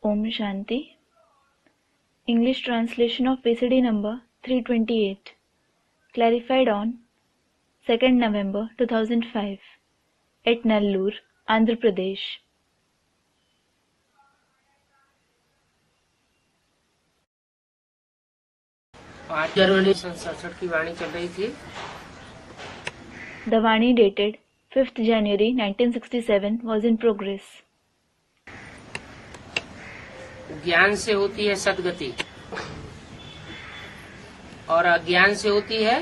Om Shanti. English translation of VCD number 328. Clarified on 2nd November 2005 at Nellore, Andhra Pradesh. आज जनवरी 67 की वाणी चल रही थी। The Vani dated 5th January 1967 was in progress. ज्ञान से होती है सद्गति और अज्ञान से होती है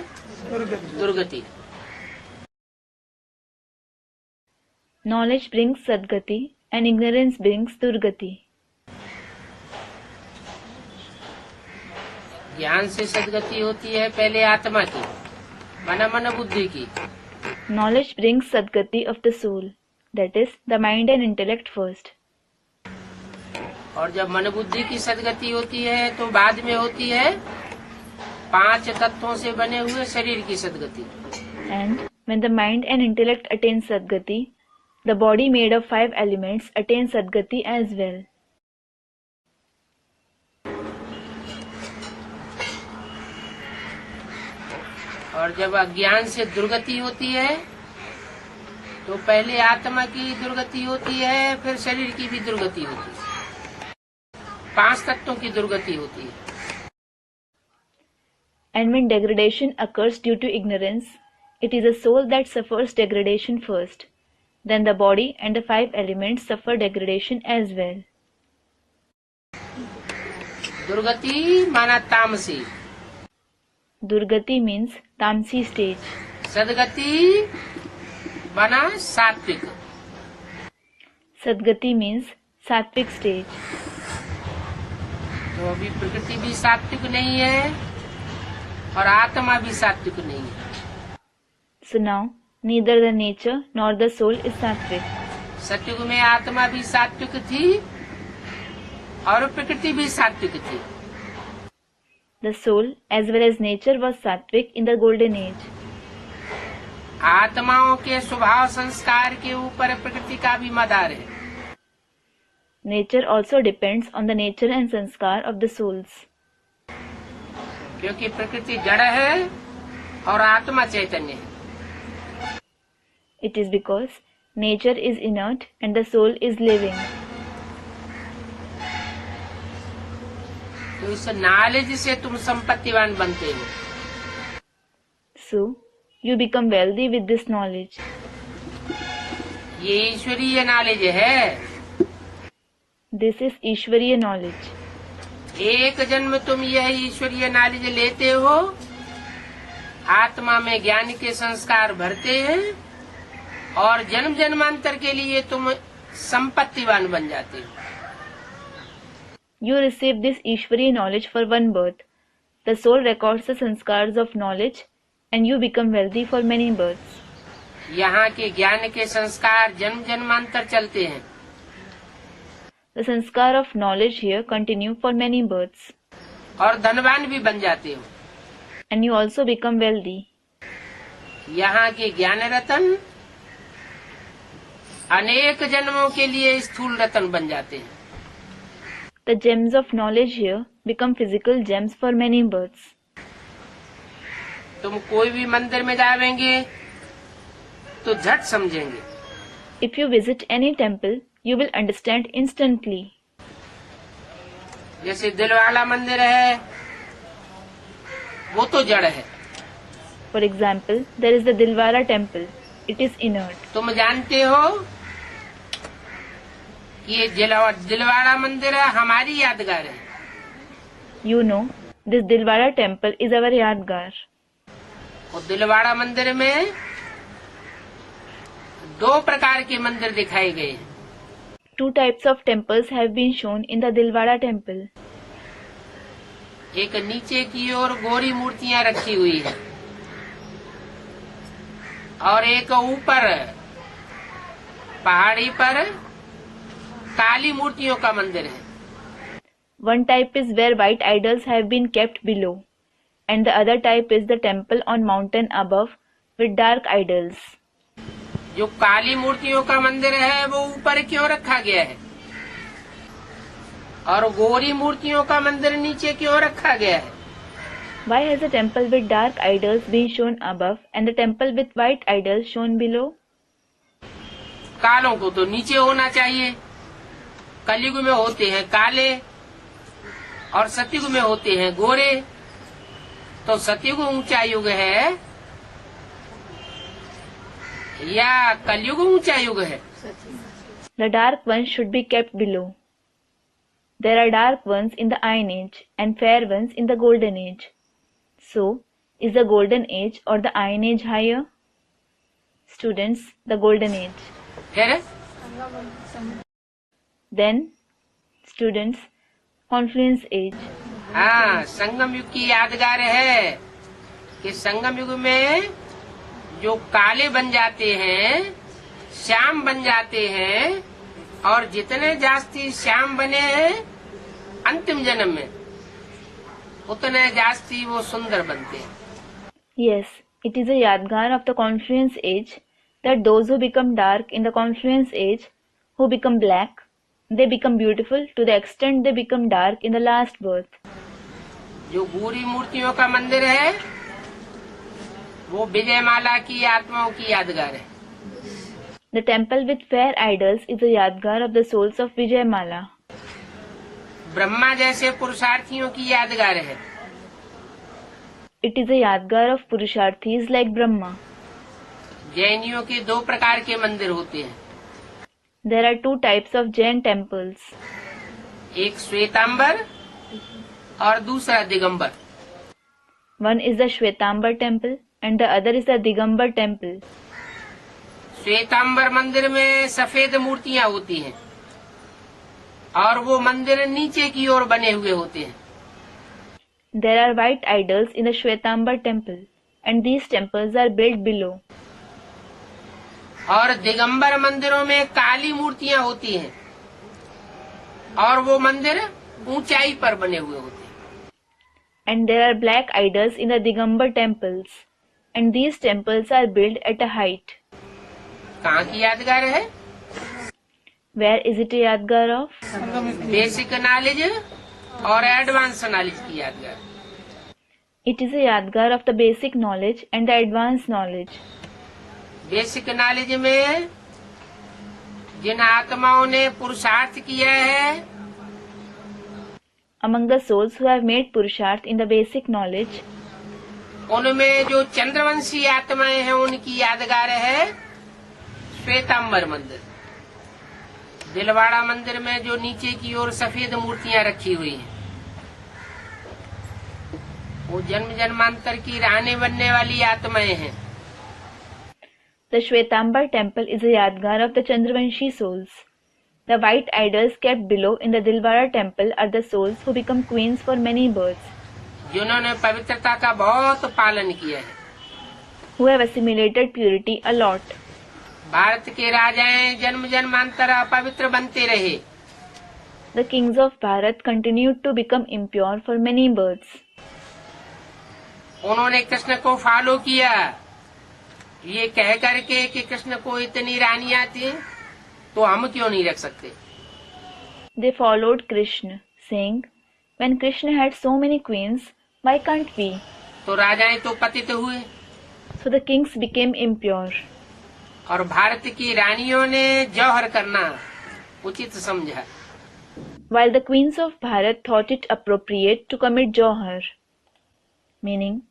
दुर्गति। Knowledge brings Sadgati and ignorance brings Durgati. ज्ञान से सद्गति होती है पहले आत्मा की, मन बुद्धि की। Knowledge brings Sadgati of the soul, that is, the mind and intellect first. और जब मन बुद्धि की सद्गति होती है तो बाद में होती है 5 तत्वों से बने हुए शरीर की सद्गति। And when the mind and intellect attain Sadgati, the body made of 5 elements attains Sadgati as well. और जब अज्ञान से दुर्गति होती है तो पहले आत्मा की दुर्गति होती है, फिर शरीर की भी दुर्गति होती है, 5 तत्वों की दुर्गति होती है। And when degradation occurs due to ignorance, it is the soul that suffers degradation first. Then the body and the 5 elements suffer degradation as well. दुर्गति माना तामसी, Durgati means Tamsi stage. सदगति बना सात्विक। Sadgati means Sattvic stage. तो अभी प्रकृति भी सात्विक नहीं है और आत्मा भी सात्विक नहीं है। So now, neither the nature nor the soul is Sattvic. सतयुग में आत्मा भी सात्विक थी और प्रकृति भी सात्विक थी। The soul as well as nature was Sattvic in the golden age. आत्माओं के स्वभाव संस्कार के ऊपर प्रकृति का भी मदार है। Nature also depends on the nature and sanskar of the souls. क्योंकि प्रकृति जड़ है और आत्मा चैतन्य है। It is because nature is inert and the soul is living. तो इस नॉलेज से तुम संपत्तिवान बनते हो। So, you become wealthy with this knowledge. ये ईश्वरीय नॉलेज है। This is Ishwariya knowledge. एक जन्म तुम यह ईश्वरीय नॉलेज लेते हो, आत्मा में ज्ञान के संस्कार भरते हैं और जन्म जन्मांतर के लिए तुम संपत्तिवान बन जाते हो। You receive this Ishwariya knowledge for one birth. The soul records the sanskars of knowledge and you become wealthy for many births. यहाँ के ज्ञान के संस्कार जन्म जन्मांतर चलते हैं। The sanskar of knowledge here continue for many births. और धनवान भी बन जाते हो। And you also become wealthy. यहाँ के ज्ञान रतन अनेक जन्मों के लिए स्थूल रतन बन जाते हैं। The gems of knowledge here become physical gems for many births. तुम कोई भी मंदिर में जाएंगे तो झट समझेंगे। If you visit any temple, you will understand instantly. जैसे दिल वाला मंदिर है, वो तो जड़ है। For example, there is the Dilwara temple. It is inert. तुम जानते हो कि ये दिलवाड़ा मंदिर है, हमारी यादगार है। You know, this Dilwara temple is our Yadgar. और दिलवाड़ा मंदिर में 2 प्रकार के मंदिर दिखाए गए हैं। 2 types of temples have been shown in the Dilwara temple. एक नीचे की ओर गोरी मूर्तियां रखी हुई है और एक ऊपर पहाड़ी पर काली मूर्तियों का मंदिर है। One type is where white idols have been kept below, and the other type is the temple on mountain above with dark idols. जो काली मूर्तियों का मंदिर है वो ऊपर क्यों रखा गया है? और गोरी मूर्तियों का मंदिर नीचे क्यों रखा गया है? Why has the temple with dark idols been shown above and the temple with white idols shown below? कालों को तो नीचे होना चाहिए। कलयुग में होते हैं काले और सतयुग में होते हैं गोरे। तो सतयुग ऊंचा युग है या कलयुग ऊंचा युग है? The dark ones should be kept below. There are dark ones in the Iron Age and fair ones in the Golden Age. So, is the Golden Age or the Iron Age higher? Students, the Golden Age. फिर Then, students, Confluence Age. हाँ, संगम युग की यादगार है कि संगम युग में जो काले बन जाते हैं, श्याम बन जाते हैं, और जितने जास्ती श्याम बने हैं अंतिम जन्म में, उतने जास्ती वो सुंदर बनते हैं। Yes, it is a Yadgar of the Confluence Age that those who become dark in the Confluence Age, who become black, they become beautiful to the extent they become dark in the last birth. जो गोरी मूर्तियों का मंदिर है वो विजयमाला की आत्माओं की यादगार है। The temple with fair idols is a Yadgar of the souls of Vijayamala. Brahma जैसे पुरुषार्थियों की यादगार है। It is a Yadgar of Purusharthis like Brahma. जैनियों के दो प्रकार के मंदिर होते हैं। There are two types of Jain temples. एक श्वेतांबर और दूसरा Digambar. One is the Shwetambar temple and the other is the Digambar temple. Shvetambar मंदिर में सफेद मूर्तियां होती हैं और वो मंदिर नीचे की ओर बने हुए होते हैं। There are white idols in the Shwetambar temple and these temples are built below. और दिगंबर मंदिरों में काली मूर्तियां होती हैं और वो मंदिर ऊंचाई पर बने हुए होते हैं। And there are black idols in the Digambar temples and these temples are built at a height. कहाँ की यादगार है? Where is it a Yadgar of? Basic knowledge और एडवांस नॉलेज की यादगार। It is a Yadgar of the basic knowledge and the advanced knowledge. Basic knowledge में जिन आत्माओं ने पुरुषार्थ किया है, Among the souls who have made Purusharth in the basic knowledge, उनमें जो चंद्रवंशी आत्माएं हैं उनकी यादगार है श्वेतांबर मंदिर। दिलवाड़ा मंदिर में जो नीचे की ओर सफेद मूर्तियां रखी हुई हैं, वो जन्म जन्मांतर की रहने बनने वाली आत्माएं हैं। the Shwetambar temple is a Yadgar of the Chandravanshi souls. The white idols kept below in the Dilwara temple are the souls who become queens for many births, जिन्होंने पवित्रता का बहुत पालन किया है। who have assimilated purity a lot. Bharat के राजाएं जन्म जन्मांतर अपवित्र बनते रहे। The kings of Bharat continued to become impure for many births. उन्होंने कृष्ण को फॉलो किया, ये कह करके कि कृष्ण को इतनी रानियां थी तो हम क्यों नहीं रख सकते। They followed Krishna, saying, when Krishna had so many queens, why can't we? तो राजाएं तो पतित हुए So the kings became impure. और भारत की रानियों ने जौहर करना उचित समझा। While the queens of Bharat thought it appropriate to commit Johar, meaning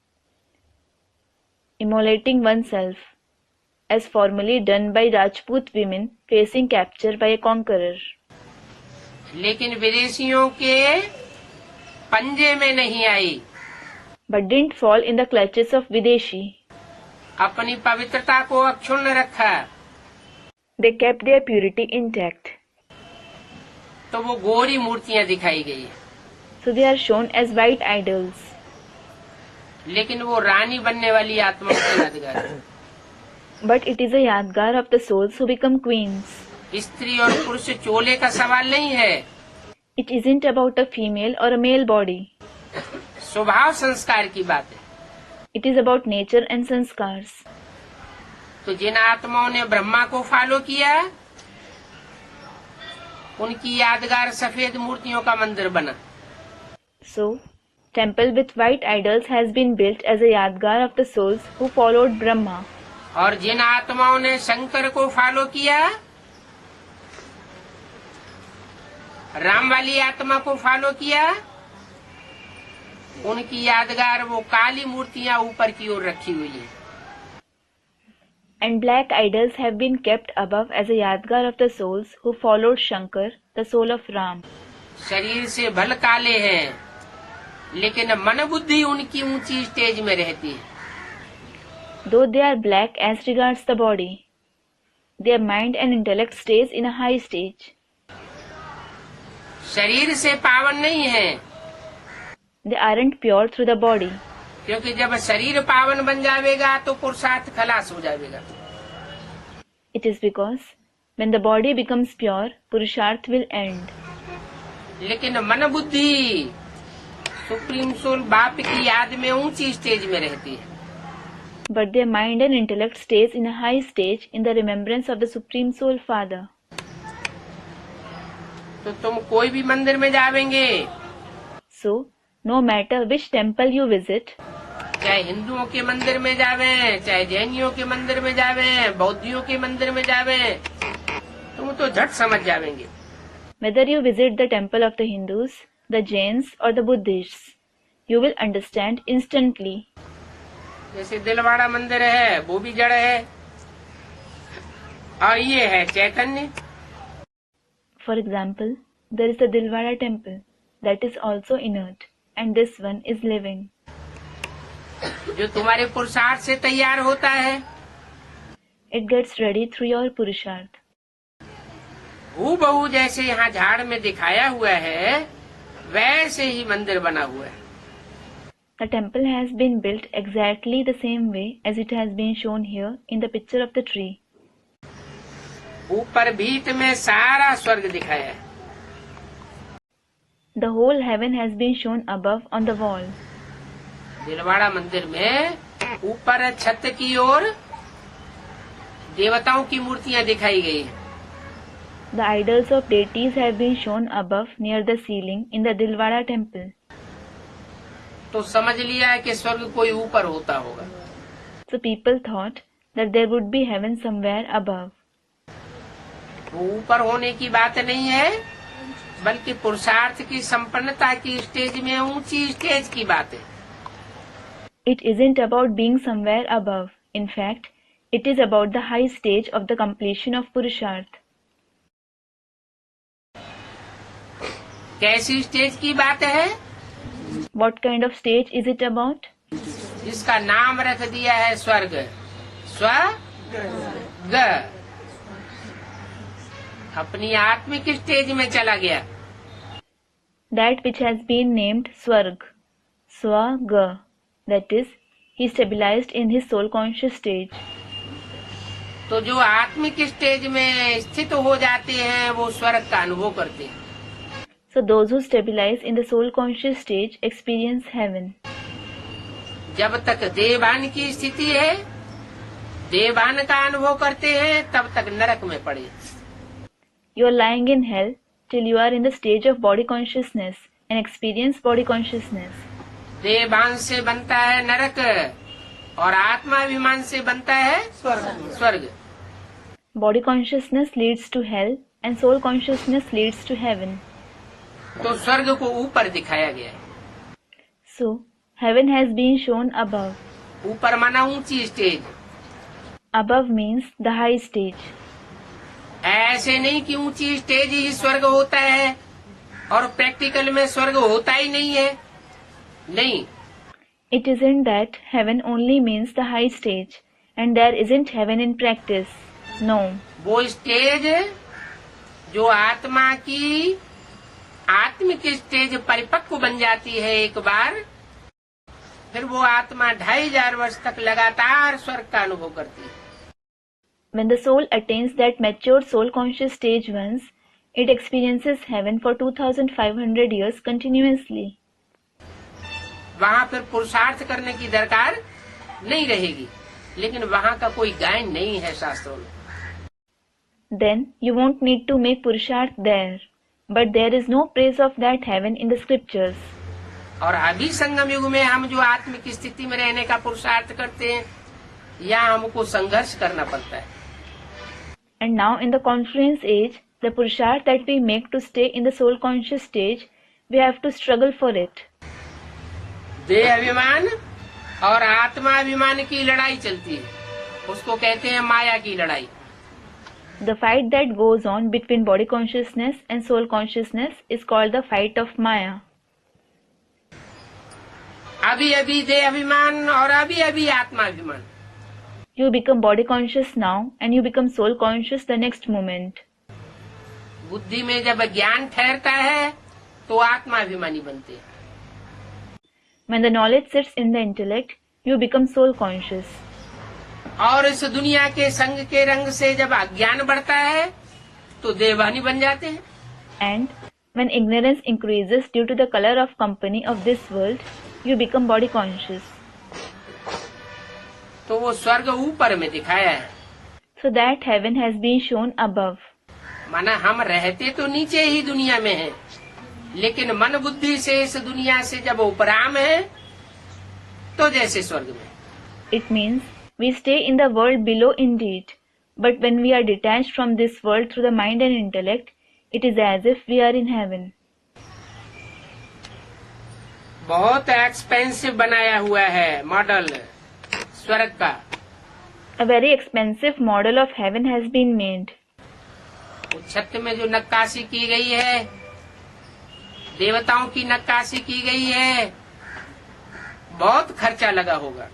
immolating oneself, as formerly done by Rajput women facing capture by a conqueror. लेकिन विदेशियों के पंजे में नहीं आई, But didn't fall in the clutches of Videshi. अपनी पवित्रता को अक्षुण्ण रखा, They kept their purity intact. तो वो गोरी मूर्तियां दिखाई गई। So they are shown as white idols. लेकिन वो रानी बनने वाली आत्माओं की यादगार है। But it is a Yadgar of the souls who become queens. स्त्री और पुरुष चोले का सवाल नहीं है, It isn't about a female or a male body. स्वभाव संस्कार की बात है। It is about nature and sanskars. तो जिन आत्माओं ने ब्रह्मा को फॉलो किया उनकी यादगार सफेद मूर्तियों का मंदिर बना। So, temple with white idols has been built as a yadgar of the souls who followed Brahma. और जिन आत्माओं ने शंकर को फॉलो किया, राम वाली आत्मा को फॉलो किया, उनकी यादगार वो काली मूर्तियां ऊपर की ओर रखी हुई है। And black idols have been kept above as a yadgar of the souls who followed Shankar, the soul of Ram. शरीर से भल काले हैं, लेकिन मन बुद्धि उनकी ऊंची स्टेज में रहती है। Though they are black as regards the body, their mind and intellect stays in a high stage. शरीर से पावन नहीं है, They aren't pure through the body. क्योंकि जब शरीर पावन बन जाएगा तो पुरुषार्थ खलास हो जाएगा। It is because when the body becomes pure, Purusharth will end. लेकिन मन बुद्धि सुप्रीम सोल बाप की याद में ऊंची स्टेज में रहती है। But their mind and intellect stays in a high stage in the remembrance of the Supreme Soul Father. तो तुम कोई भी मंदिर में जावेंगे, So, no matter which temple you visit, चाहे हिंदुओं के मंदिर में जावे, चाहे जैनियों के मंदिर में जावे, बौद्धियों के मंदिर में जावे, तुम तो झट समझ जावेंगे। whether you visit the temple of the Hindus, the Jains or the Buddhists, you will understand instantly. जैसे दिलवाड़ा मंदिर है, वो भी जड़ है, और ये है चैतन्य। For example, there is the Dilwara temple that is also inert, and this one is living. जो तुम्हारे पुरुषार्थ से तैयार होता है, It gets ready through your Purusharth. हूबहू जैसे यहाँ झाड़ में दिखाया हुआ है, वैसे ही मंदिर बना हुआ है। The temple has been built exactly the same way as it has been shown here in the picture of the tree. ऊपर भीत में सारा स्वर्ग दिखाया है। The whole heaven has been shown above on the wall. Dilwara मंदिर में ऊपर छत की ओर देवताओं की मूर्तियां दिखाई गई हैं। The idols of deities have been shown above near the ceiling in the Dilwara temple. तो समझ लिया है कि स्वर्ग कोई ऊपर होता होगा। So people thought that there would be heaven somewhere above. वो ऊपर होने की बात नहीं है, बल्कि पुरुषार्थ की संपन्नता की स्टेज में ऊंची स्टेज की बात है। It isn't about being somewhere above. In fact, it is about the high stage of the completion of Purusharth. कैसी स्टेज की बात है? What kind of stage is it about? जिसका नाम रख दिया है स्वर्ग। स्वर्ग अपनी आत्मिक स्टेज में चला गया। That which has been named Swarg. Swaga. That is, he stabilized in his soul conscious stage. तो जो आत्मिक स्टेज में स्थित हो जाते हैं, वो स्वर्ग का अनुभव करते हैं। So those who stabilize in the soul conscious stage experience heaven. जब तक देवान की स्थिति है, देवान का अनुभव करते हैं, तब तक नरक में पड़े। You are lying in hell till you are in the stage of body consciousness and experience body consciousness. देवान से बनता है नरक और आत्माभिमान से बनता है स्वर्ग। Body consciousness leads to hell and soul consciousness leads to heaven. तो स्वर्ग को ऊपर दिखाया गया है। So, heaven has been shown above. ऊपर माना ऊंची stage. Above means the high stage. ऐसे नहीं कि ऊंची स्टेज ही स्वर्ग होता है और प्रैक्टिकल में स्वर्ग होता ही नहीं है। नहीं, It isn't that heaven only means the high stage and there isn't heaven in practice. No. वो स्टेज जो आत्मा की आत्मिक स्टेज परिपक्व बन जाती है एक बार, फिर वो आत्मा 2500 वर्ष तक लगातार स्वर्ग का अनुभव करती है। When the soul attains that mature soul conscious stage once, it experiences heaven for 2500 years continuously. वहाँ फिर पुरुषार्थ करने की दरकार नहीं रहेगी, लेकिन वहाँ का कोई गायन नहीं है शास्त्रों में। Then you won't need to make Purusharth there. but there is no praise of that heaven in the scriptures. और अभी संगम युग में हम जो आत्मिक स्थिति में रहने का पुरुषार्थ करते हैं, यहाँ हमको संघर्ष करना पड़ता है. And now in the confluence age, the purusharth that we make to stay in the soul conscious stage, we have to struggle for it. देह अभिमान और आत्मा अभिमान की लड़ाई चलती है, उसको कहते हैं माया की लड़ाई. The fight that goes on between body consciousness and soul consciousness is called the fight of Maya. अभी अभी देह अभिमान और अभी अभी आत्मा अभिमान. You become body conscious now and you become soul conscious the next moment. बुद्धि में जब ज्ञान ठहरता है तो आत्मा अभिमानी बनते हैं. When the knowledge sits in the intellect, you become soul conscious. और इस दुनिया के संग के रंग से जब अज्ञान बढ़ता है तो देवानी बन जाते हैं. And when ignorance increases due to the color of company of this world, you become body conscious. तो वो स्वर्ग ऊपर में दिखाया है. So that heaven has been shown above. माना हम रहते तो नीचे ही दुनिया में हैं, लेकिन मन बुद्धि से इस दुनिया से जब उपराम है तो जैसे स्वर्ग में. It means we stay in the world below indeed, but when we are detached from this world through the mind and intellect, it is as if we are in heaven. बहुत एक्सपेंसिव बनाया हुआ है model स्वर्ग का. A very expensive model of heaven has been made. छत में जो नक्काशी की गई है, देवताओं की नक्काशी की गई है, बहुत खर्चा लगा होगा.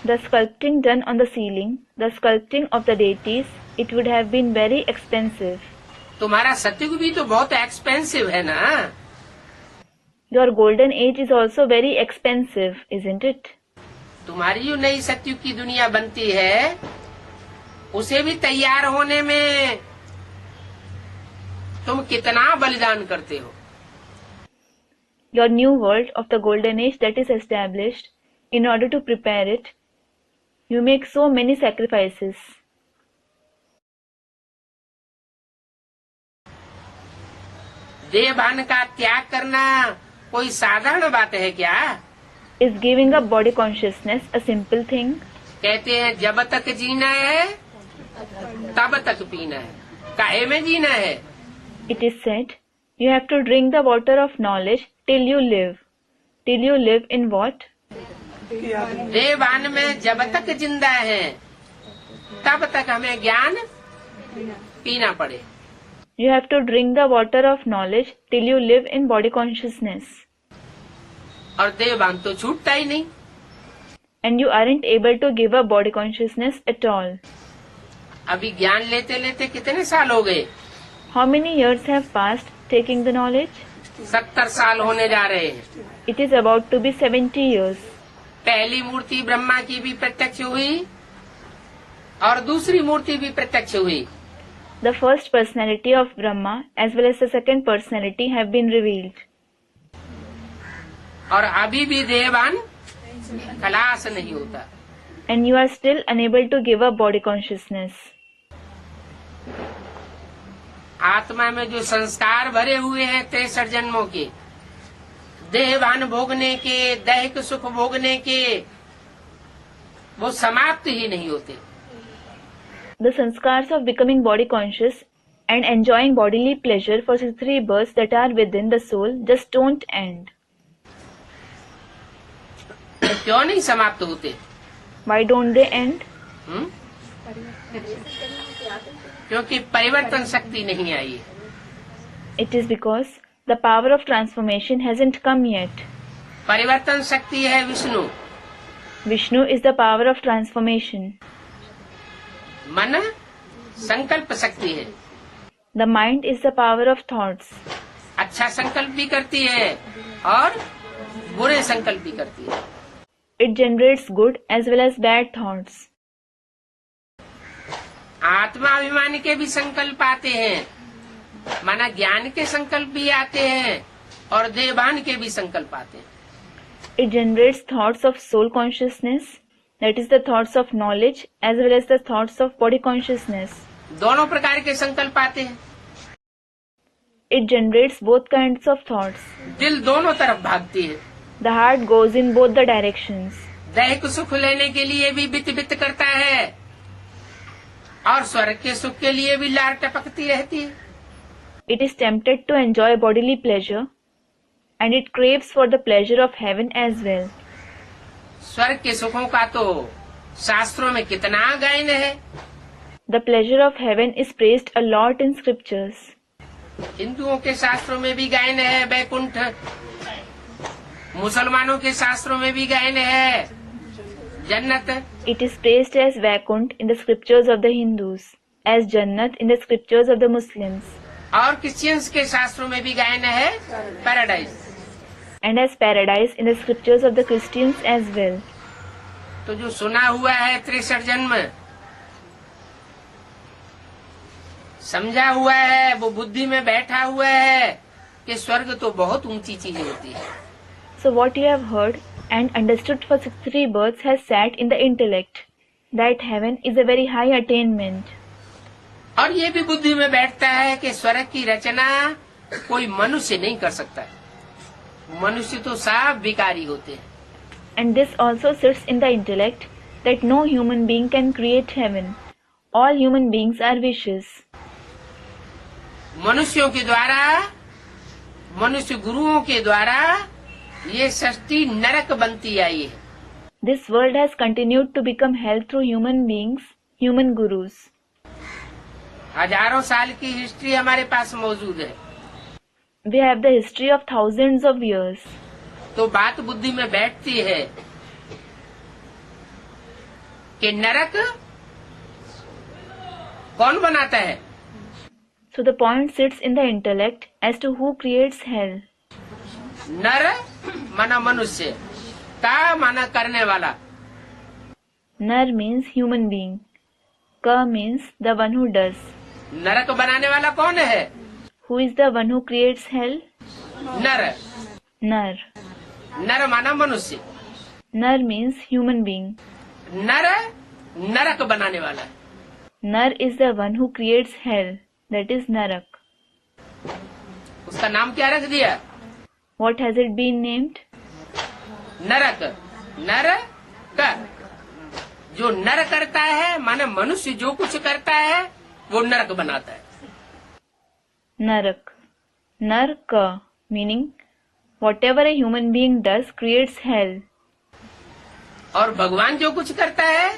The sculpting done on the ceiling, the sculpting of the deities, it would have been very expensive. तुम्हारा सतयुग भी तो बहुत एक्सपेंसिव है ना. Your golden age is also very expensive, isn't it? तुम्हारी जो नई सतयुग की दुनिया बनती है, उसे भी तैयार होने में तुम कितना बलिदान करते हो. Your new world of the golden age that is established, in order to prepare it, you make so many sacrifices. देहभान का त्याग करना कोई साधारण बात है क्या? Is giving up body consciousness a simple thing? कहते हैं जब तक जीना है तब तक पीना है. काहे में जीना है? It is said, you have to drink the water of knowledge till you live. Till you live in what? देहभान में जब तक जिंदा है तब तक हमें ज्ञान पीना पड़े. You have to drink the water of knowledge till you live in body consciousness. और देहभान तो छूटता ही नहीं. And you aren't able to give up body consciousness at all. अभी ज्ञान लेते लेते कितने साल हो गए? How many years have passed taking the knowledge? 70 साल होने जा रहे हैं. It is about to be 70 years. पहली मूर्ति ब्रह्मा की भी प्रत्यक्ष हुई और दूसरी मूर्ति भी प्रत्यक्ष हुई. The first personality of Brahma as well as the second personality have been revealed. और अभी भी देहभान खलास नहीं होता. And you are still unable to give up body consciousness. आत्मा में जो संस्कार भरे हुए हैं 63 जन्मों के, देहभान भोगने के, दैहिक सुख भोगने के, वो समाप्त ही नहीं होते. The sanskars of becoming body conscious and enjoying bodily pleasure for 63 births that are within the soul just don't end. क्यों नहीं समाप्त होते? Why don't they end? क्योंकि परिवर्तन शक्ति नहीं आई. It is because the power of transformation hasn't come yet. परिवर्तन शक्ति है Vishnu. Vishnu is the power of transformation. मन संकल्प शक्ति है. The mind is the power of thoughts. अच्छा संकल्प भी करती है और बुरे संकल्प भी करती है. It generates good as well as bad thoughts. आत्मा अभिमान के भी संकल्प आते हैं, माना ज्ञान के संकल्प भी आते हैं और देहभान के भी संकल्प आते हैं. It generates thoughts of soul consciousness, that is the thoughts of knowledge as well as the thoughts of body consciousness. दोनों प्रकार के संकल्प आते हैं. It generates both kinds of thoughts. दिल दोनों तरफ भागती है। The heart goes in both the directions. दैहिक सुख लेने के लिए भी बित बित करता है और स्वर्ग के सुख के लिए भी लार टपकती रहती है। It is tempted to enjoy bodily pleasure, and it craves for the pleasure of heaven as well. स्वर्ग के सुखों का तो शास्त्रों में कितना गायन है। The pleasure of heaven is praised a lot in scriptures. हिंदुओं के शास्त्रों में भी गायन है वैकुंठ, मुसलमानों के शास्त्रों में भी गायन है जन्नत। It is praised as Vaikunt in the scriptures of the Hindus, as Jannat in the scriptures of the Muslims, और क्रिश्चियंस के शास्त्रों में भी गायन है paradise, and as Paradise in the scriptures of the Christians as well. तो जो सुना हुआ है 63 जन्म, समझा हुआ है, वो बुद्धि में बैठा हुआ है कि स्वर्ग तो बहुत ऊंची चीज होती है। So what you have heard and understood for 63 births has sat in the intellect, that heaven is a very high attainment. और ये भी बुद्धि में बैठता है कि स्वर्ग की रचना कोई मनुष्य नहीं कर सकता, मनुष्य तो सब विकारी होते हैं। And this also sits in the intellect that no human being can create heaven. All human beings are vicious. मनुष्यों के द्वारा, मनुष्य गुरुओं के द्वारा ये सृष्टि नरक बनती आई है। This world has continued to become hell through human beings, human gurus. हजारों साल की हिस्ट्री हमारे पास मौजूद है। We have the history of thousands of years. तो बात बुद्धि में बैठती है कि नरक कौन बनाता है। So the point sits in the intellect as to who creates hell. नर माना मनुष्य, का माना करने वाला। Nar means human being. Ka means the one who does. नरक बनाने वाला कौन है? Who is the one who creates hell? नर। Nar. नर माना मनुष्य, Nar means human being. नर नरक बनाने वाला। Nar is the one who creates hell, that is Narak. उसका नाम क्या रख दिया? What has it been named? नरक। नर कर, जो नर करता है माने मनुष्य जो कुछ करता है वो नरक बनाता है। Narak. Nar ka, meaning whatever a human being does creates hell. और भगवान जो कुछ करता है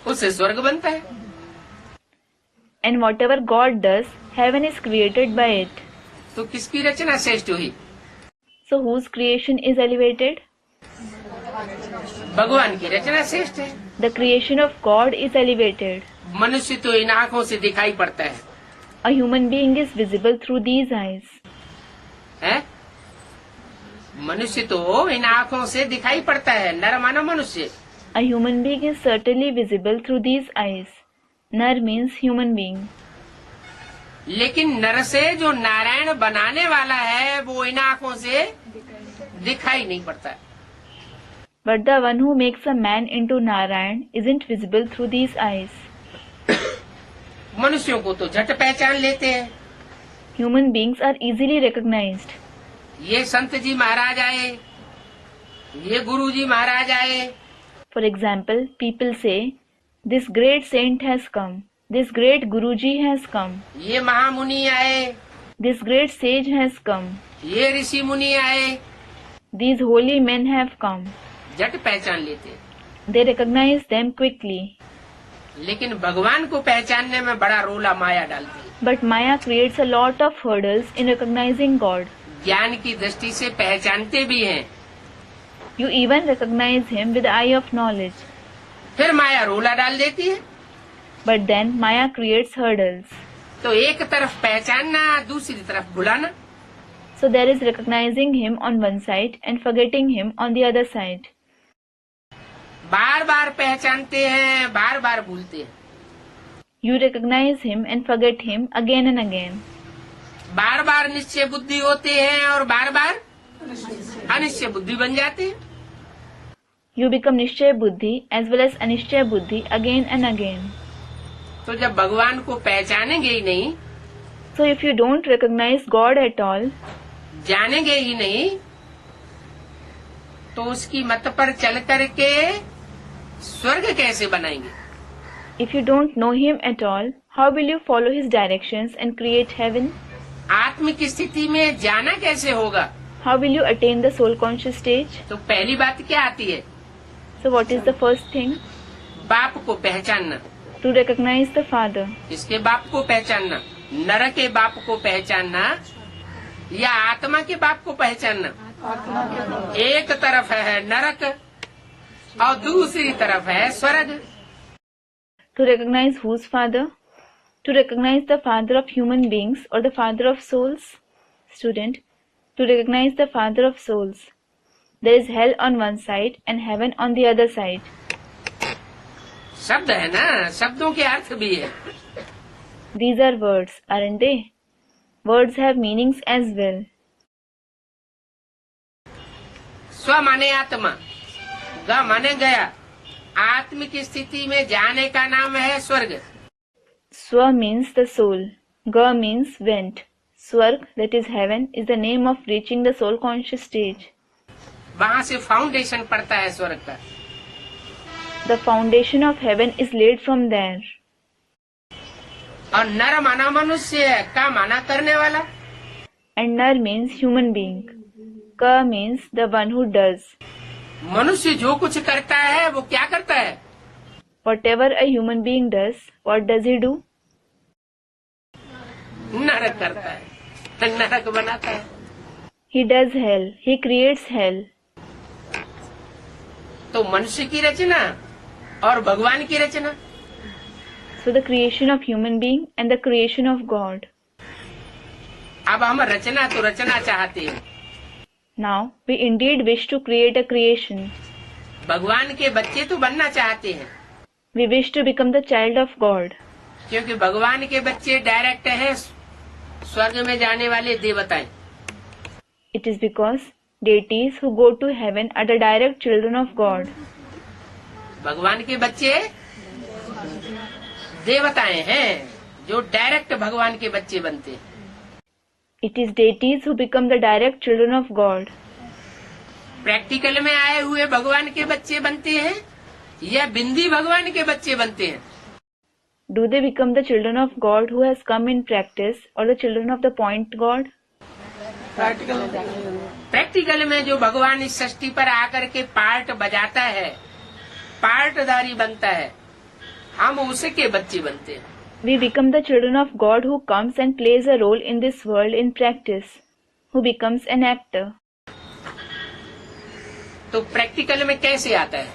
उससे स्वर्ग बनता है। And whatever God does, heaven is created by it. तो किसकी रचना श्रेष्ठ हुई? So whose creation is elevated? भगवान की रचना श्रेष्ठ है। The creation of God is elevated. मनुष्य तो इन आँखों से दिखाई पड़ता है, A human being is visible through these eyes. है? मनुष्य तो इन आँखों से दिखाई पड़ता है, नर माना मनुष्य। A human being is certainly visible through these eyes. Nar means human being. लेकिन नर से जो नारायण बनाने वाला है वो इन आँखों से दिखाई नहीं पड़ता। But the one who makes a man into Narayan isn't visible through these eyes. मनुष्यों को तो झट पहचान लेते हैं। Human beings are easily recognized. ये संत जी महाराज आए, ये गुरु जी महाराज आए। For example, people say, this great saint has come, this great Guruji has come, ये महामुनि आए, this great sage has come, ये ऋषि मुनि आए। these holy men have come. झट पहचान लेते हैं। They recognize them quickly. लेकिन भगवान को पहचानने में बड़ा रोला माया डालती है। But Maya creates a lot of hurdles in recognizing God. ज्ञान की दृष्टि से पहचानते भी हैं, You even recognize him with the eye of knowledge. फिर माया रोला डाल देती है। But then Maya creates hurdles. तो एक तरफ पहचानना, दूसरी तरफ भुलाना। So there is recognizing him on one side and forgetting him on the other side. बार बार पहचानते हैं, बार बार भूलते हैं। You recognize him and forget him again and again. बार बार निश्चय बुद्धि होते हैं और बार बार अनिश्चय बुद्धि बन जाते हैं। You become Nishchay Buddhi as well as Anishchay Buddhi again and again. तो जब भगवान को पहचानेंगे ही नहीं So if you don't recognize God at all, जानेंगे ही नहीं, तो उसकी मत पर चल करके स्वर्ग कैसे बनाएंगे? if you don't know Him at all, how will you follow His directions and create heaven? आत्मिक स्थिति में जाना कैसे होगा? How will you attain the soul conscious stage? तो पहली बात क्या आती है? So what is the first thing? बाप को पहचानना। To recognize the Father. इसके बाप को पहचानना, नर के बाप को पहचानना या आत्मा के बाप को पहचानना। एक तरफ है नरक और दूसरी तरफ है स्वर्ग। To recognize whose Father? To recognize the Father of human beings or the Father of souls? Student, to recognize the Father of souls. There is hell on one side and heaven on the other side. शब्द है ना, शब्दों के अर्थ भी है। These are words, aren't they? Words have meanings as well. स्व माने आत्मा, ग माने गया। आत्मिक स्थिति में जाने का नाम है स्वर्ग। Swa means the soul. Ga means went. Swarg, that is heaven, is the name of reaching the soul conscious stage. वहाँ से फाउंडेशन पड़ता है स्वर्ग का। The foundation of heaven is laid from there. और नर माना मनुष्य, का माना करने वाला। And Nar means human being. Ka means the one who does. मनुष्य जो कुछ करता है वो क्या करता है? Whatever a human being does, what does he do? नरक करता है, नरक बनाता है। He does hell. He creates hell. तो मनुष्य की रचना और भगवान की रचना। So the creation of human being and the creation of God. अब हम रचना तो रचना चाहते हैं। Now we indeed wish to create a creation. भगवान के बच्चे तो बनना चाहते हैं। We wish to become the child of God. क्योंकि भगवान के बच्चे डायरेक्ट हैं स्वर्ग में जाने वाले देवताएं। It is because deities who go to heaven are the direct children of God. भगवान के बच्चे देवताएं हैं जो डायरेक्ट भगवान के बच्चे बनते हैं। It is deities who become the direct children of God. Practical में आए हुए भगवान के बच्चे बनते हैं या बिंदी भगवान के बच्चे बनते हैं? Do they become the children of God who has come in practice or the children of the point God? Practical में जो भगवान इस सृष्टि पर आकर के पार्ट बजाता है, पार्टदारी बनता है, हम उसके बच्चे बनते हैं। We become the children of God who comes and plays a role in this world in practice, who becomes an actor. तो प्रैक्टिकल में कैसे आता है?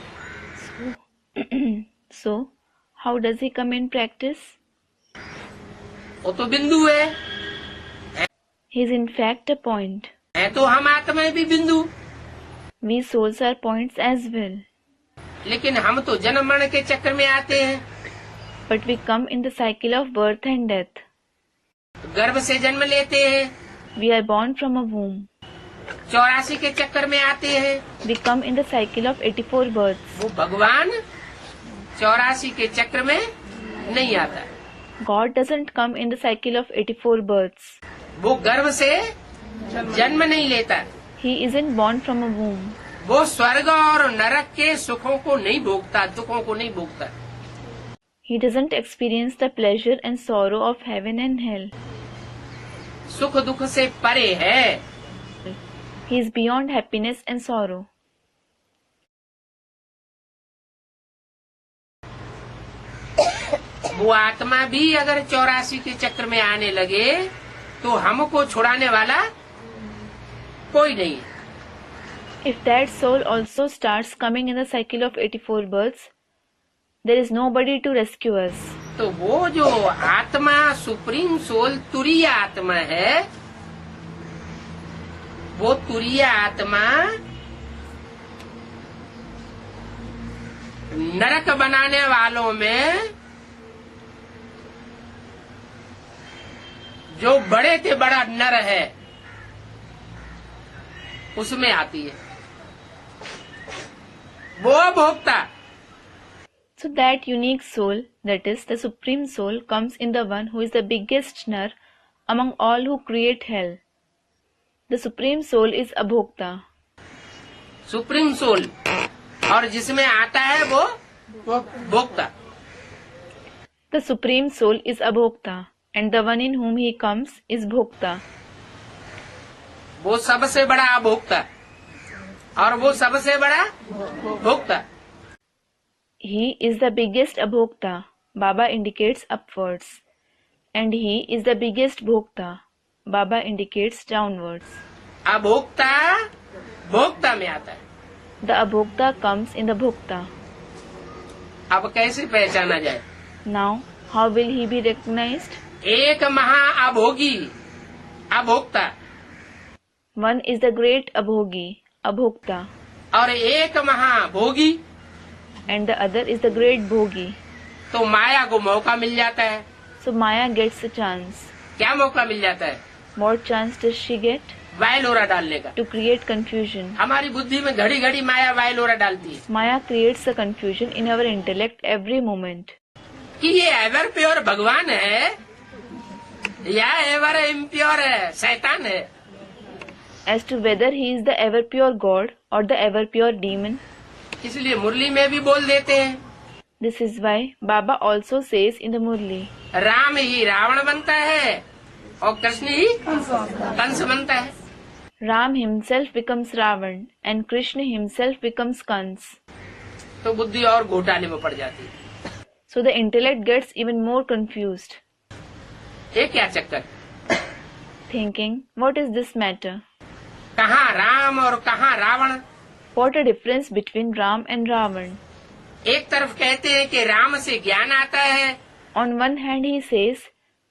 So, how does he come in practice? वो तो बिंदु है। He is in fact a point. है तो हम आत्मा भी बिंदु। We souls are points as well. लेकिन हम तो जन्म मरण के चक्र में आते हैं। But we come in the cycle of birth and death. गर्भ से जन्म लेते हैं। We are born from a womb. 84 के चक्कर में आते हैं। We come in the cycle of 84 births. वो भगवान 84 के चक्र में नहीं आता। God doesn't come in the cycle of 84 births. वो गर्भ से जन्म नहीं लेता। He isn't born from a womb. वो स्वर्ग और नरक के सुखों को नहीं भोगता, दुखों को नहीं भोगता। He doesn't experience the pleasure and sorrow of heaven and hell. सुख दुख से परे है। He is beyond happiness and sorrow. वो आत्मा भी अगर 84 के चक्र में आने लगे तो हमको छुड़ाने वाला कोई नहीं है। If that soul also starts coming in the cycle of 84 births, there is nobody to rescue us. तो वो जो आत्मा सुप्रीम सोल तुरीय आत्मा है, वो तुरीय आत्मा नरक बनाने वालों में जो बड़े से बड़ा नर है उसमें आती है। वो भोक्ता। So that unique soul, that is the supreme soul, comes in the one who is the biggest nar among all who create hell. The Supreme Soul is Abhokta. Supreme soul, और जिसमें आता है वो भोक्ता। The Supreme Soul is Abhokta, and the one in whom he comes is Bhokta. वो सबसे बड़ा अभोक्ता और वो सबसे बड़ा भोक्ता। He is the biggest Abhokta. Baba indicates upwards. And he is the biggest Bhokta. Baba indicates downwards. अभोक्ता भोक्ता में आता है। The Abhokta comes in the Bhokta. अब कैसे पहचाना जाए? Now, how will he be recognized? एक महा Abhogi अभोक्ता One is the great Abhogi, Abhokta, और एक महाभोगी, and the other is the great Bhogi. तो माया को मौका मिल जाता है। So Maya gets a chance. क्या मौका मिल जाता है? What chance does she get? वायलोरा डालने का। To create confusion. हमारी बुद्धि में घड़ी घड़ी माया वायलोरा डालती है Maya creates the confusion in our intellect every moment. कि ये एवर प्योर भगवान है या एवर इम्प्योर है, शैतान है। As to whether he is the ever pure God or the ever pure demon. इसलिए मुरली में भी बोल देते हैं, This is why Baba also says in the Murli, Ram ही रावण बनता है और कृष्ण ही कंस बनता है। Ram himself becomes Ravan and Krishna himself becomes Kans. तो बुद्धि और घोटाले में पड़ जाती है। So the intellect gets even more confused, ये क्या चक्कर? thinking, what is this matter? कहाँ राम और कहाँ Ravan? What a difference between Ram and Ravan. एक तरफ कहते हैं कि राम से ज्ञान आता है, On one hand he says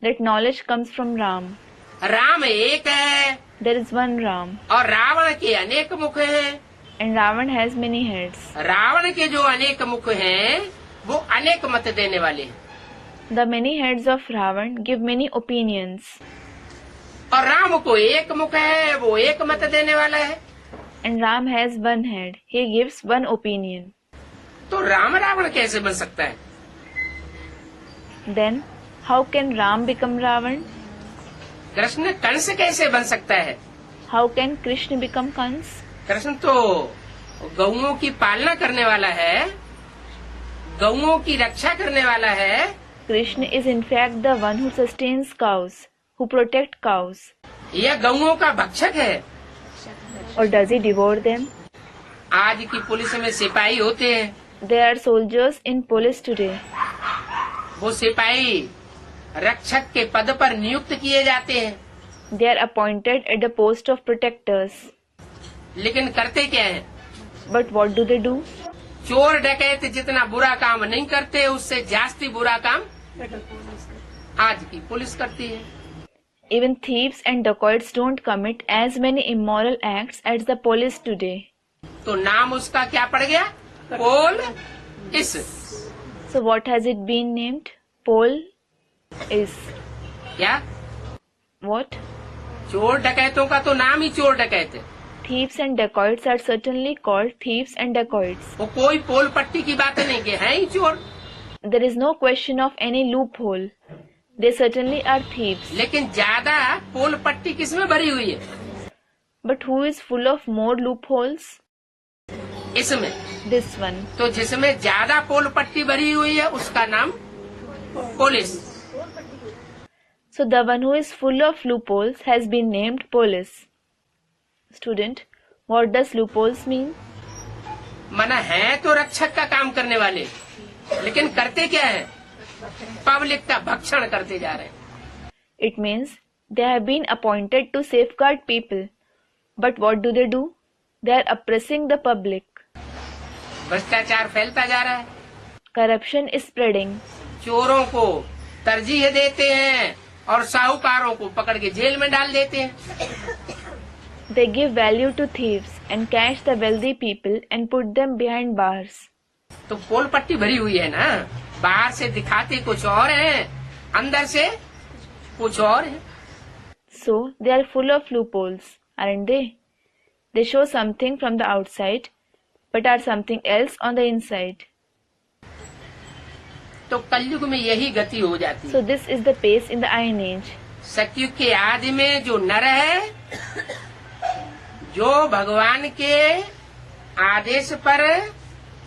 that knowledge comes from Ram. Ram एक है There is one Ram और रावण के अनेक मुख हैं। and Ravan has many heads. Ravan के जो अनेक मुख हैं वो अनेक मत देने वाले हैं The many heads of Ravan give many opinions, और राम को एक मुख है, वो एक मत देने वाला है। and Ram has one head. He gives one opinion. तो राम रावण कैसे बन सकता है? Then, how can Ram become Ravan? Krishna Kans कैसे बन सकता है? How can Krishna become Kans? Krishna तो गौओं की पालना करने वाला है, गौओं की रक्षा करने वाला है। Krishna is in fact the one who sustains cows, who protect cows. यह गौओं का भक्षक है। Or does he devour them? आज की पुलिस में सिपाही होते हैं, There are soldiers in police today. वो सिपाही रक्षक के पद पर नियुक्त किए जाते हैं, They are appointed at the post of protectors. लेकिन करते क्या है? But what do they do? चोर डकैत जितना बुरा काम नहीं करते, उससे जास्ती बुरा काम आज की पुलिस करती है। Even thieves and dacoits don't commit as many immoral acts as the police today. तो नाम उसका क्या पड़ गया? पोल इस। So what has it been named? Pol is. क्या? What? चोर डकैतों का तो नाम ही चोर डकैत है। Thieves and dacoits are certainly called thieves and dacoits. वो कोई पोल पट्टी की बात नहीं कि है ही चोर, There is no question of any loophole. They certainly are thieves. लेकिन ज्यादा पोल पट्टी किसमें भरी हुई है? But who is full of more loopholes? इसमें। This one. तो जिसमें ज्यादा पोल पट्टी भरी हुई है उसका नाम police. So the one who is full of loopholes has been named police. Student, what does loopholes mean? मना है तो रक्षक का काम करने वाले, लेकिन करते क्या है? पब्लिक का भक्षण करते जा रहे हैं। It means they have been appointed to safeguard people. But what do? They are oppressing the public. भ्रष्टाचार फैलता जा रहा है, Corruption is spreading. चोरों को तरजीह देते हैं और साहूकारों को पकड़ के जेल में डाल देते हैं। They give value to thieves and catch the wealthy people and put them behind bars. तो पोल पट्टी भरी हुई है ना, बाहर से दिखाते कुछ और है, अंदर से कुछ और है। So they are full of loopholes, aren't they? They show something from the outside, but are something else on the inside. तो कलयुग में यही गति हो जाती है। So this is the pace in the Iron Age. सतयुग के आदि में जो नर है, जो भगवान के आदेश पर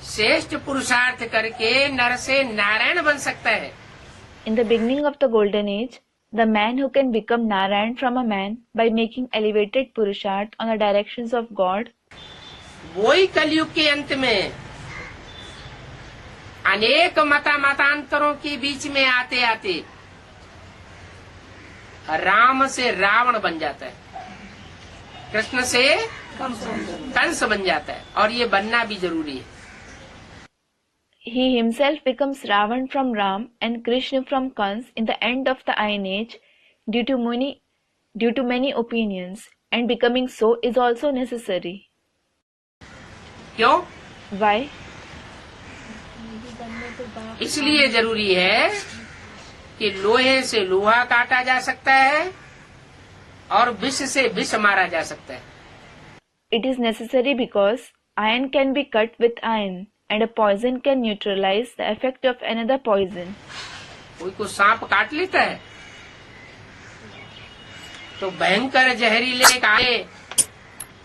श्रेष्ठ पुरुषार्थ करके नर से नारायण बन सकता है। In the beginning of the golden age, the man who can become Narayan from a man by making elevated Purusharth on the directions of God, वही कलयुग के अंत में अनेक मतांतरों के बीच में आते आते राम से रावण बन जाता है, कृष्ण से कंस बन जाता है, और ये बनना भी जरूरी है। he himself becomes Ravan from Ram and Krishna from Kans in the end of the Iron Age due to many opinions, and becoming so is also necessary. क्यों? Why? इसलिए जरूरी है कि लोहे से लोहा काटा जा सकता है और विष से विष मारा जा सकता है। It is necessary because iron can be cut with iron and a poison can neutralize the effect of another poison. कोई को सांप काट लेता है तो भयंकर जहरीले काले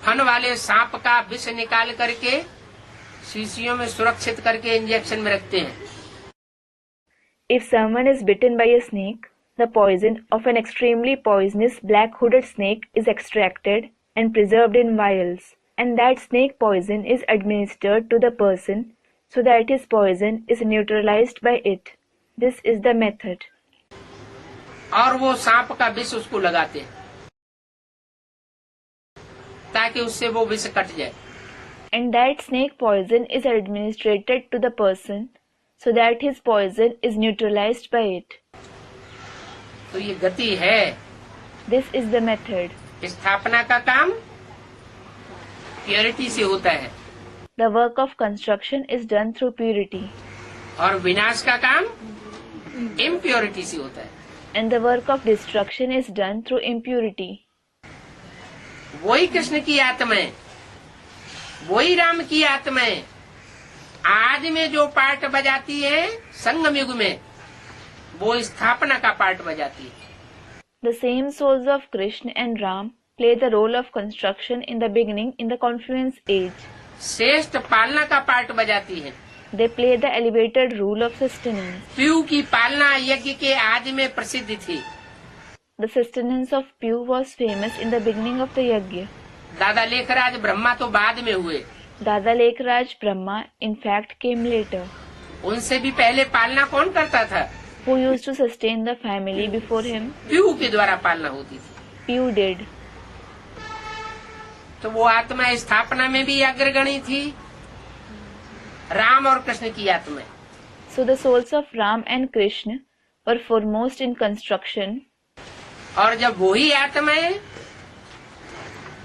फन वाले सांप का विष निकाल करके शीशियों में सुरक्षित करके इंजेक्शन में रखते हैं। If someone is bitten by a snake, the poison of an extremely poisonous black-hooded snake is extracted and preserved in vials, and that snake poison is administered to the person so that his poison is neutralized by it. This is the method. और वो सांप का विष उसको लगाते हैं ताकि उससे वो विष कट जाए। And that snake poison is administered to the person so that his poison is neutralized by it. तो ये गति है। This is the method. स्थापना का काम प्योरिटी से होता है The work of construction is done through purity, और विनाश का काम इम्प्योरिटी से होता है। and the work of destruction is done through impurity. वही कृष्ण की आत्माएं, वही राम की आत्माएं आज में जो पार्ट बजाती है संगम युग में, वो स्थापना का पार्ट बजाती है। The same souls of Krishna and Ram play the role of construction in the beginning in the confluence age. श्रेष्ठ पालना का पार्ट बजाती है। They play the elevated role of sustenance. पीयू की पालना यज्ञ के आदि में प्रसिद्ध थी। The sustenance of Pyu was famous in the beginning of the yajna. दादा लेखराज ब्रह्मा तो बाद में हुए, Dada Lekraj Brahma in fact came later. उनसे भी पहले पालना कौन करता था? Who used to sustain the family before him? पीयू के द्वारा पालना होती थी। Pyu did. तो वो आत्मा स्थापना में भी अग्रगणी थी, राम और कृष्ण की आत्मा। So the souls of Ram and Krishna were foremost in construction. और जब वही आत्माएं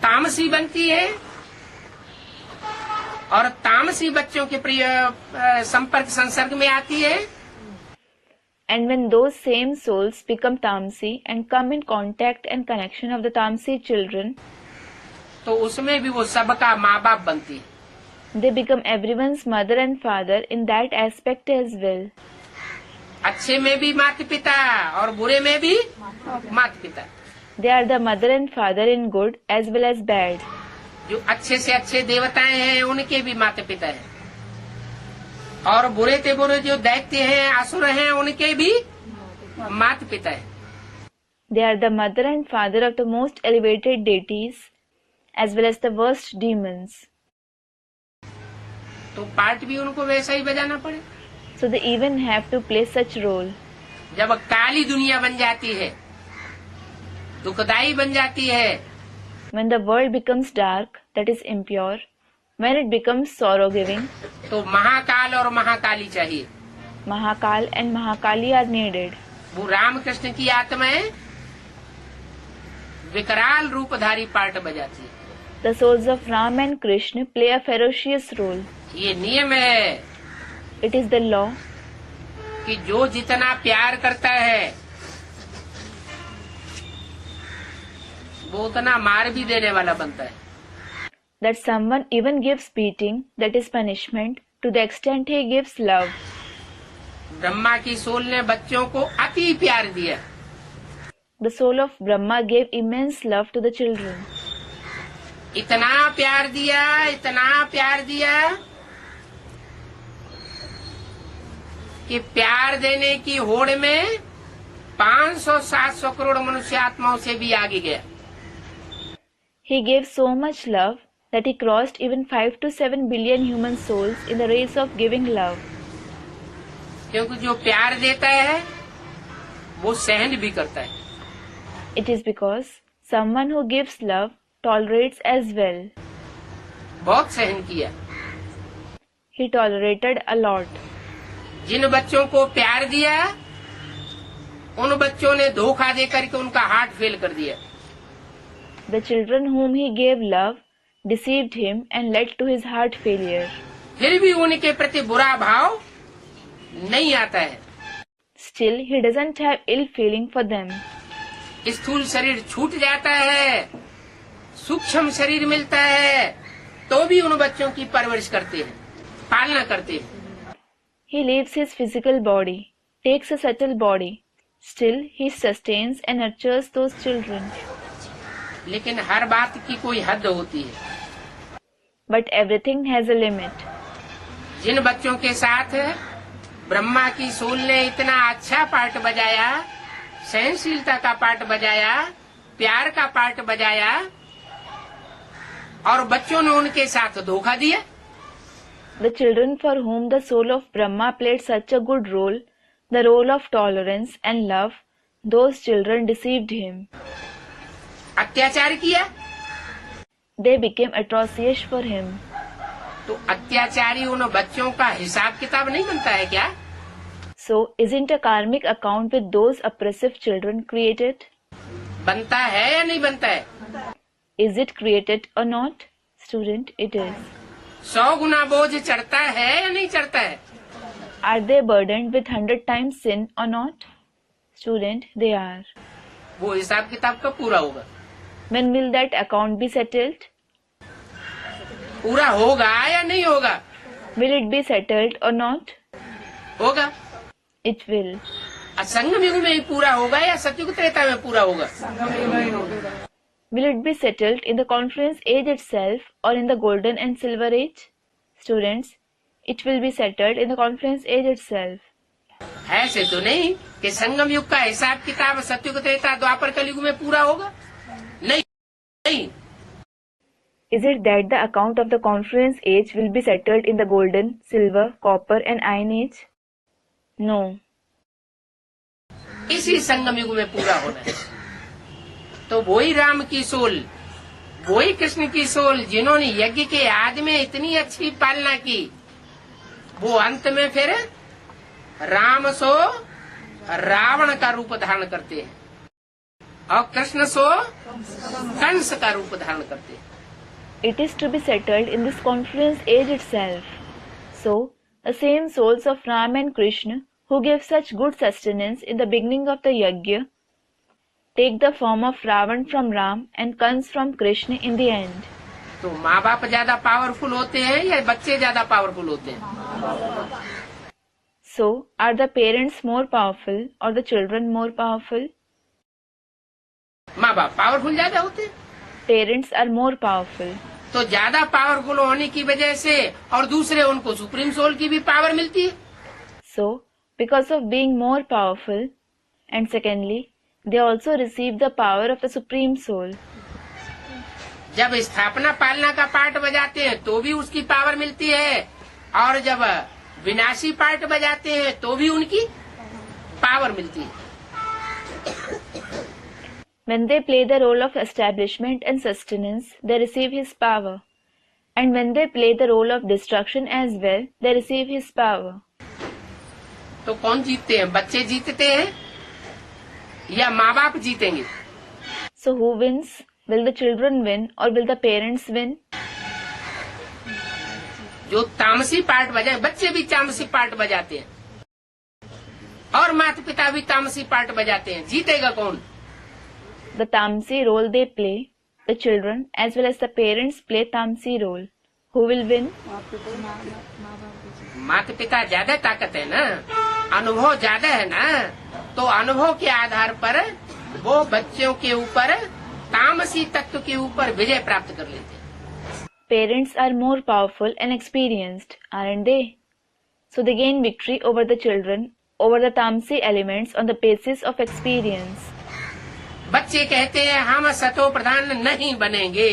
तामसी बनती है और तामसी बच्चों के प्रिय संपर्क संसर्ग में आती है, And when those same souls become Tamsi and come in contact and connection of the Tamsi children, तो उसमें भी वो सबका माँ बाप बनती है। they become everyone's mother and father in that aspect as well. अच्छे में भी माता पिता और बुरे में भी माता पिता। They are the mother and father in good as well as bad. जो अच्छे से अच्छे देवताएं हैं उनके भी माता पिता हैं, और बुरे से बुरे जो दैत्य हैं असुर हैं उनके भी माता पिता हैं। They are the mother and father of the most elevated deities as well as the worst demons. तो पार्ट भी उनको वैसा ही बजाना पड़े। So they even have to play such role. जब काली दुनिया बन जाती है, दुखदाई बन जाती है, When the world becomes dark, that is impure, when it becomes sorrow-giving, तो महाकाल और महाकाली चाहिए। Mahakal and Mahakali are needed. वो रामकृष्ण की आत्माएं विकराल रूपधारी पार्ट बजाती है। The souls of Ram and Krishna play a ferocious role. ये नियम है It is the law कि जो जितना प्यार करता है वो उतना मार भी देने वाला बनता है। that someone even gives beating, that is punishment, to the extent he gives love. Brahma की सोल ने बच्चों को अति प्यार दिया। the soul of Brahma gave immense love to the children. इतना प्यार दिया कि प्यार देने की होड़ में 500-700 करोड़ मनुष्य आत्माओं से भी आगे गया। He gave so much love that he crossed even 5 to 7 billion human souls in the race of giving love. क्योंकि जो प्यार देता है वो सहन भी करता है। It is because someone who gives love tolerates as well. बहुत सहन किया। He tolerated a lot. जिन बच्चों को प्यार दिया उन बच्चों ने धोखा देकर के उनका हार्ट फेल कर दिया। The children whom he gave love deceived him and led to his heart failure. फिर भी उनके प्रति बुरा भाव नहीं आता है। Still, he doesn't have ill feeling for them. स्थूल शरीर छूट जाता है, सूक्ष्म शरीर मिलता है, तो भी उन बच्चों की परवरिश करते हैं, पालना करते हैं। He leaves his physical body, takes a subtle body. Still, he sustains and nurtures those children. लेकिन हर बात की कोई हद होती है। But everything has a limit. जिन बच्चों के साथ ब्रह्मा की सोल ने इतना अच्छा पार्ट बजाया, सहनशीलता का पार्ट बजाया, प्यार का पार्ट बजाया, और बच्चों ने उनके साथ धोखा दिया। The children for whom the soul of Brahma played such a good role, the role of tolerance and love, those children deceived him. अत्याचार किया, They became atrocious for him. तो अत्याचारी उन बच्चों का हिसाब किताब नहीं बनता है क्या? So, isn't a karmic account with those oppressive children created? बनता है या नहीं बनता है? Is it created or not? Student, it is. 100 गुना बोझ चढ़ता है या नहीं चढ़ता है? Are they burdened with 100 times sin or not? Student, they are. वो हिसाब किताब कब पूरा होगा? When will that account be settled? पूरा होगा या नहीं होगा? Will it be settled or not? होगा। It will. संगम युग में ही पूरा होगा या सतयुग त्रेता में पूरा होगा? Will it be settled in the confluence age itself or in the golden and silver age? Students, it will be settled in the confluence age itself. ऐसे तो नहीं कि संगम युग का हिसाब किताब सतयुग त्रेता द्वापर कलयुग में पूरा होगा? नहीं। Is it that the account of the confluence age will be settled in the golden, silver, copper and iron age? No. इसी संगम युग में पूरा होना है। तो वही राम की सोल, वही कृष्ण की सोल जिन्होंने यज्ञ के आदि में इतनी अच्छी पालना की, वो अंत में फिर राम सो रावण का रूप धारण करते हैं और कृष्ण सो कंस का रूप धारण करते हैं। It is to be settled in this confluence age itself. So, the same souls of Ram and Krishna, who gave such good sustenance in the beginning of the yajna, take the form of Ravan from Ram and Kans from Krishna in the end. तो माँ बाप ज्यादा powerful होते हैं या बच्चे ज्यादा powerful होते हैं? So, are the parents more powerful or the children more powerful? माँ बाप पावरफुल ज्यादा होते हैं। Parents are more powerful. तो ज्यादा पावरफुल होने की वजह से और दूसरे उनको सुप्रीम सोल की भी पावर मिलती है। So, because of being more powerful, and secondly, they also receive the power of the Supreme Soul. जब स्थापना पालना का पार्ट बजाते हैं तो भी उसकी पावर मिलती है, और जब विनाशी पार्ट बजाते हैं तो भी उनकी पावर मिलती है। When they play the role of establishment and sustenance, they receive his power. And when they play the role of destruction as well, they receive his power. तो कौन जीतते हैं? बच्चे जीतते हैं या माँ बाप जीतेंगे? So who wins? Will the children win or will the parents win? जो तामसी पार्ट बजाए, बच्चे भी तामसी पार्ट बजाते हैं और माता पिता भी तामसी पार्ट बजाते हैं, जीतेगा कौन? The Tamsi role they play, the children as well as the parents play Tamsi role. Who will win? माता पिता ज्यादा ताकत है ना, अनुभव ज्यादा है ना, तो अनुभव के आधार पर वो बच्चों के ऊपर तामसी तत्व के ऊपर विजय प्राप्त कर लेते हैं। Parents are more powerful and experienced, aren't they? So they gain victory over the children, over the tamasi elements on the basis of experience. बच्चे कहते हैं हम सतो प्रधान नहीं बनेंगे,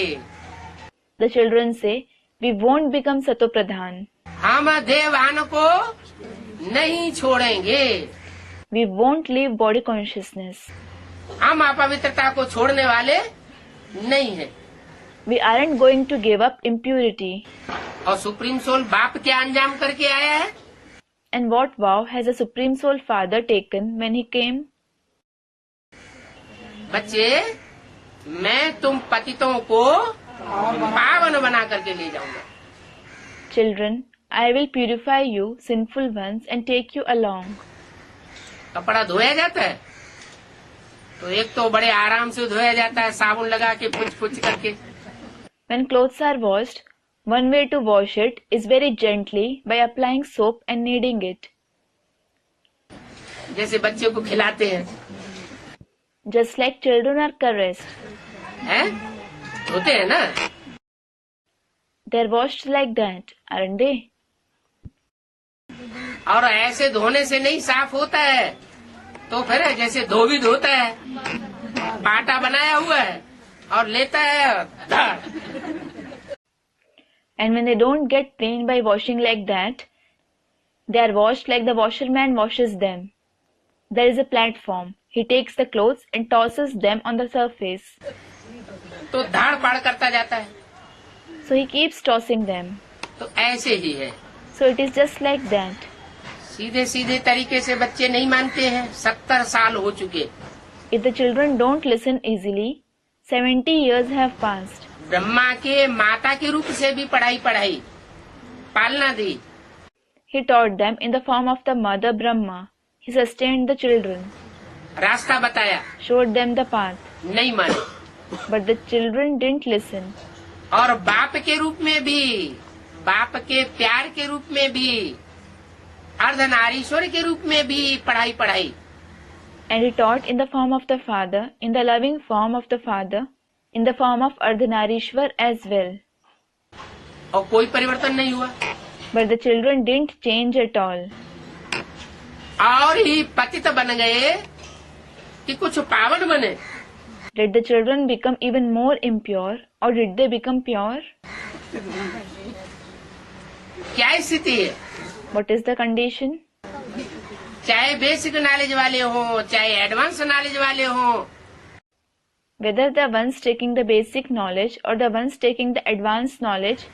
The children say, we won't become Sato Pradhan. हम देवान को नहीं छोड़ेंगे, We won't leave body consciousness. हम अपवित्रता को छोड़ने वाले नहीं हैं। We aren't going to give up impurity. और सुप्रीम सोल बाप क्या अंजाम करके आया है? And what vow has the Supreme Soul Father taken when he came? बच्चे, मैं तुम पतितों को पावन बना करके ले जाऊंगा। Children, I will purify you, sinful ones, and take you along. कपड़ा धोया जाता है तो एक तो बड़े आराम से धोया जाता है, साबुन लगा के पुछ करके। When clothes are washed, one way to wash it is very gently by applying soap and kneading it. जैसे बच्चे को खिलाते हैं, Just like children are caressed. हैं? धोते हैं ना? They're washed like that, aren't they? और ऐसे धोने से नहीं साफ होता है, तो फिर जैसे धोबी धोता है, पाटा बनाया हुआ है और लेता है धार। And when they don't get clean by washing like that, they are washed like the washerman washes them. There is a platform. He takes the clothes and tosses them on the surface. तो धाड़ पाड़ करता जाता है। So he keeps tossing them. तो ऐसे ही है, So it is just like that. सीधे सीधे तरीके से बच्चे नहीं मानते हैं। 70 साल हो चुके। If the children don't listen easily, 70 years have passed. Brahma के माता के रूप से भी पढ़ाई पालना दी। He taught them in the form of the mother Brahma. He sustained the children, रास्ता बताया, showed them the path. नहीं माने। But the children didn't listen. और बाप के रूप में भी, बाप के प्यार के रूप में भी, अर्धनारीश्वर के रूप में भी पढ़ाई। And he taught in the form of the father, in the loving form of the father, in the form of Ardhanarishwar as well. और कोई परिवर्तन नहीं हुआ। But the children didn't change at all. और ही पतित बन गए कि कुछ पावन बने। Did the children become even more impure, or did they become pure? क्या स्थिति है? What is the condition? चाहे बेसिक नॉलेज वाले हो, चाहे एडवांस नॉलेज वाले हो, Whether the ones taking the basic knowledge or the ones taking the advanced knowledge,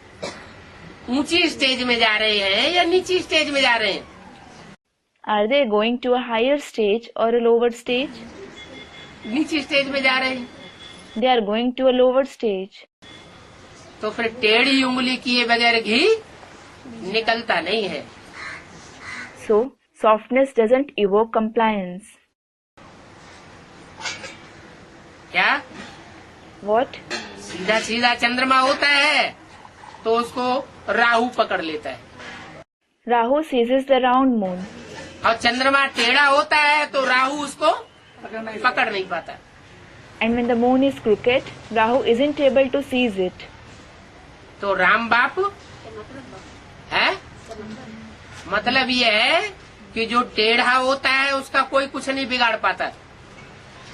ऊंची स्टेज में जा रहे हैं या नीची स्टेज में जा रहे हैं? are they going to a higher stage or a lower stage? नीची स्टेज में जा रहे हैं। They are going to a lower stage. तो फिर टेढ़ी उंगली किए बगैर घी निकलता नहीं है। So, softness doesn't evoke compliance. क्या? What? सीधा सीधा चंद्रमा होता है तो उसको राहु पकड़ लेता है, Rahu seizes the round moon. और चंद्रमा टेढ़ा होता है तो राहु उसको पकड़ नहीं पाता। And when the moon is crooked, Rahu isn't able to seize it. तो राम बाप है, मतलब ये है कि जो टेढ़ा होता है उसका कोई कुछ नहीं बिगाड़ पाता।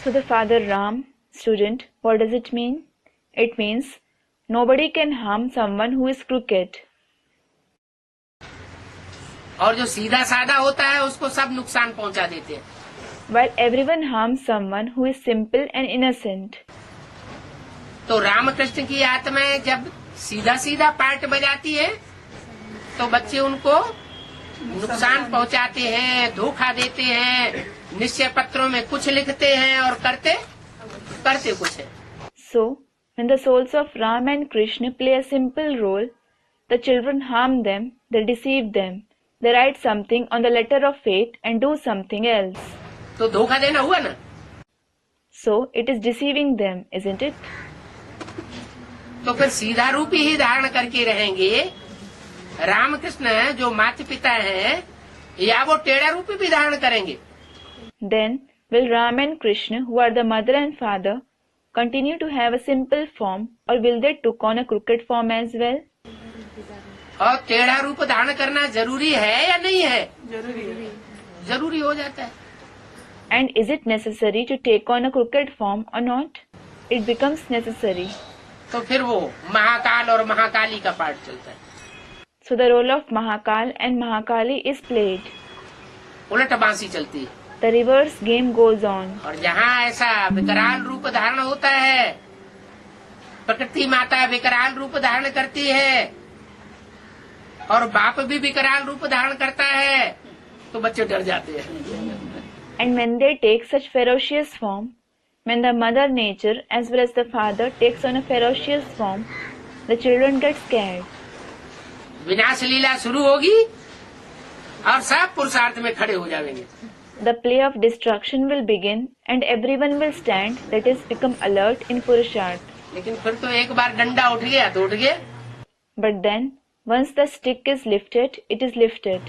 So the father Ram, student, what does it mean? It means nobody can harm someone who is crooked. और जो सीधा साधा होता है उसको सब नुकसान पहुंचा देते हैं। While everyone harms someone who is simple and innocent. तो रामकृष्ण की आत्माएं जब सीधा सीधा पार्ट बजाती है तो बच्चे उनको नुकसान पहुंचाते हैं, धोखा देते हैं, निश्चय पत्रों में कुछ लिखते हैं और करते कुछ है। So, when the souls of Ram and Krishna play a simple role, the children harm them, they deceive them, they write something on the letter of fate and do something else. तो धोखा देना हुआ ना। So, it is deceiving them, isn't it? तो फिर सीधा रूप ही धारण करके रहेंगे रामकृष्ण जो माता पिता हैं, या वो टेढ़ा रूप भी धारण करेंगे? Then, Will Ram and Krishna, who are the mother and father, continue to have a simple form, or will they took on a crooked form as well? और टेढ़ा रूप धारण करना जरूरी है या नहीं है? जरूरी हो जाता है। And is it necessary to take on a crooked form or not? It becomes necessary. तो फिर वो महाकाल और महाकाली का पार्ट चलता है। So the role of Mahakal and Mahakali is played. उलट बांसी चलती है। The reverse game goes on. और जहाँ ऐसा विकराल रूप धारण होता है, प्रकृति माता विकराल रूप धारण करती है और बाप भी विकराल रूप धारण करता है, तो बच्चे डर जाते हैं। And when they take such ferocious form, when the mother nature as well as the father takes on a ferocious form, the children get scared. विनाश लीला शुरू होगी और सब पुरुषार्थ में खड़े हो जाएंगे। The play of destruction will begin and everyone will stand, that is become alert in Purusharth. लेकिन फिर तो एक बार डंडा उठ गया तो उठ गया। But then, once the stick is lifted, it is lifted.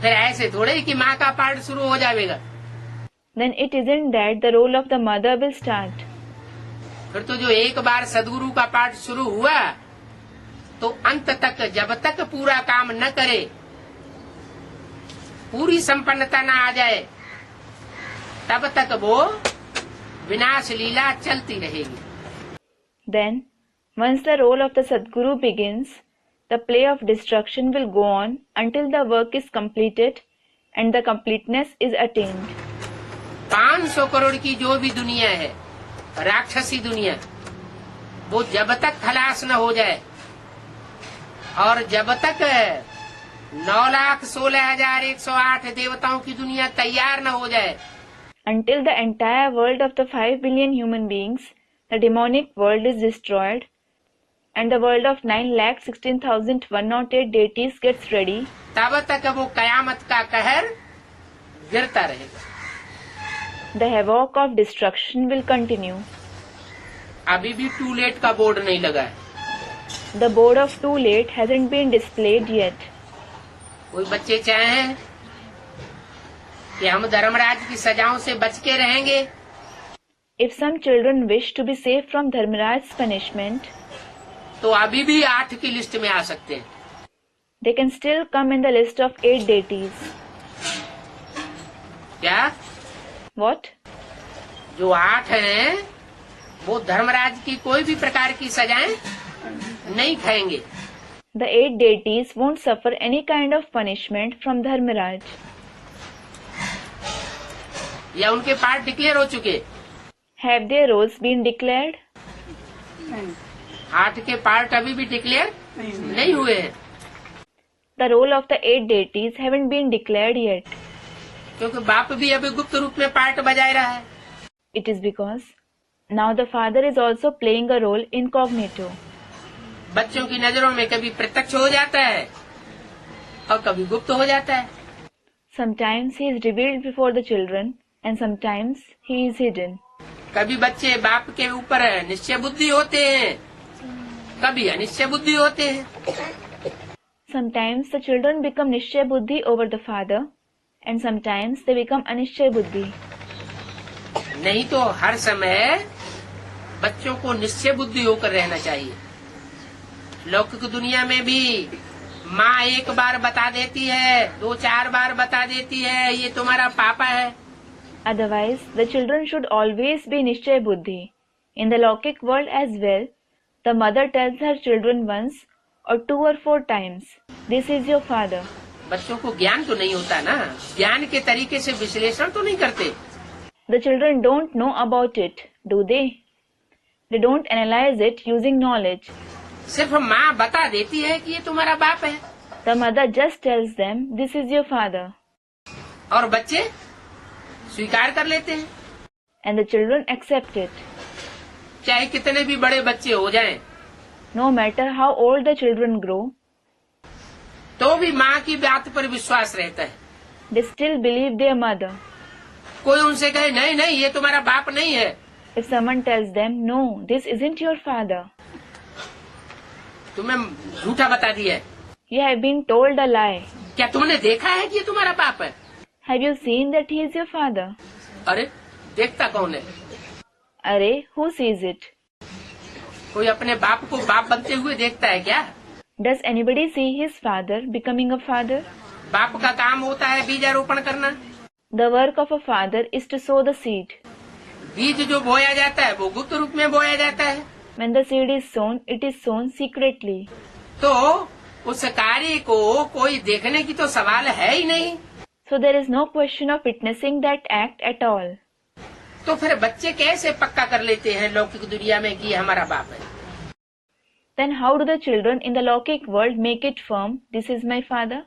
फिर ऐसे थोड़े कि माँ का पार्ट शुरू हो जाएगा। Then it isn't that the role of the mother will start. फिर तो जो एक बार सदगुरु का पार्ट शुरू हुआ तो अंत तक, जब तक पूरा काम न करे, पूरी संपन्नता न आ जाए, तब तक वो विनाश लीला चलती रहेगी। Then, once the role of the Sadguru begins, the play of destruction will go on until the work is completed and the completeness is attained. 500 crore की जो भी दुनिया है, राक्षसी दुनिया, वो जब तक खलास न हो जाए और जब तक 9,16,108 देवताओं की दुनिया तैयार न हो जाए, Until the entire world of the 5 billion human beings, the demonic world is destroyed and the world of 9,16,108 deities gets ready, तब तक वो कयामत का कहर गिरता रहेगा। the havoc of destruction will continue. अभी भी टू लेट का बोर्ड नहीं लगा है। The board of too late hasn't been displayed yet. कोई बच्चे चाहें कि हम धर्मराज की सजाओं से बच के रहेंगे, If some children wish to be safe from Dharmaraj's punishment, तो अभी भी 8 की लिस्ट में आ सकते हैं। they can still come in the list of 8 deities. क्या? What? जो 8 हैं, वो धर्मराज की कोई भी प्रकार की सजाएं नहीं खाएंगे। The 8 deities won't suffer any kind of punishment from Dharmaraj. या उनके पार्ट डिक्लेयर हो चुके? Have their roles been declared? 8 के पार्ट अभी भी डिक्लेयर नहीं हुए हैं, The role of the 8 deities haven't been declared yet. क्योंकि बाप भी अभी गुप्त रूप में पार्ट बजाय रहा है। It is because now the father is also playing a role incognito. बच्चों की नजरों में कभी प्रत्यक्ष हो जाता है और कभी गुप्त हो जाता है। Sometimes he is revealed before the children and sometimes he is hidden. कभी बच्चे बाप के ऊपर निश्चय बुद्धि होते हैं, कभी अनिश्चय बुद्धि होते हैं। Sometimes the children become Nishchay Buddhi over the father and sometimes they become Anishchay Buddhi. नहीं तो हर समय बच्चों को निश्चय बुद्धि होकर रहना चाहिए। लौकिक दुनिया में भी माँ एक बार बता देती है, 2-4 बार बता देती है, ये तुम्हारा पापा है। Otherwise, the children should always be Nishchay Buddhi. In the Lokik world as well, the mother tells her children once or 2 or 4 times, "This is your father." बच्चों को ज्ञान तो नहीं होता ना, ज्ञान के तरीके से विश्लेषण तो नहीं करते। The children don't know about it, do they? They don't analyze it using knowledge. सिर्फ माँ बता देती है कि ये तुम्हारा बाप है, The mother just tells them, "This is your father." और बच्चे स्वीकार कर लेते हैं। And the children accept it. चाहे कितने भी बड़े बच्चे हो जाएं, No matter how old the children grow, तो भी माँ की बात पर विश्वास रहता है। they still believe their mother. कोई उनसे कहे नहीं नहीं ये तुम्हारा बाप नहीं है, If someone tells them, "No, this isn't your father," तुम्हें झूठा बता दिया है, you have been told a lie. क्या तुमने देखा है कि ये तुम्हारा बाप है? Have you seen that he is your father? अरे देखता कौन है? अरे, who sees it? कोई अपने बाप को बाप बनते हुए देखता है क्या? Does anybody see his father becoming a father? बाप का काम होता है बीजारोपण करना। The work of a father is to sow the seed. बीज जो बोया जाता है वो गुप्त रूप में बोया जाता है। When the seed is sown, it is sown secretly. तो उस कार्य को कोई देखने की तो सवाल है ही नहीं। So there is no question of witnessing that act at all. तो फिर बच्चे कैसे पक्का कर लेते हैं लौकिक दुनिया में कि ये हमारा बाप है? Then how do the children in the Lokik world make it firm, this is my father?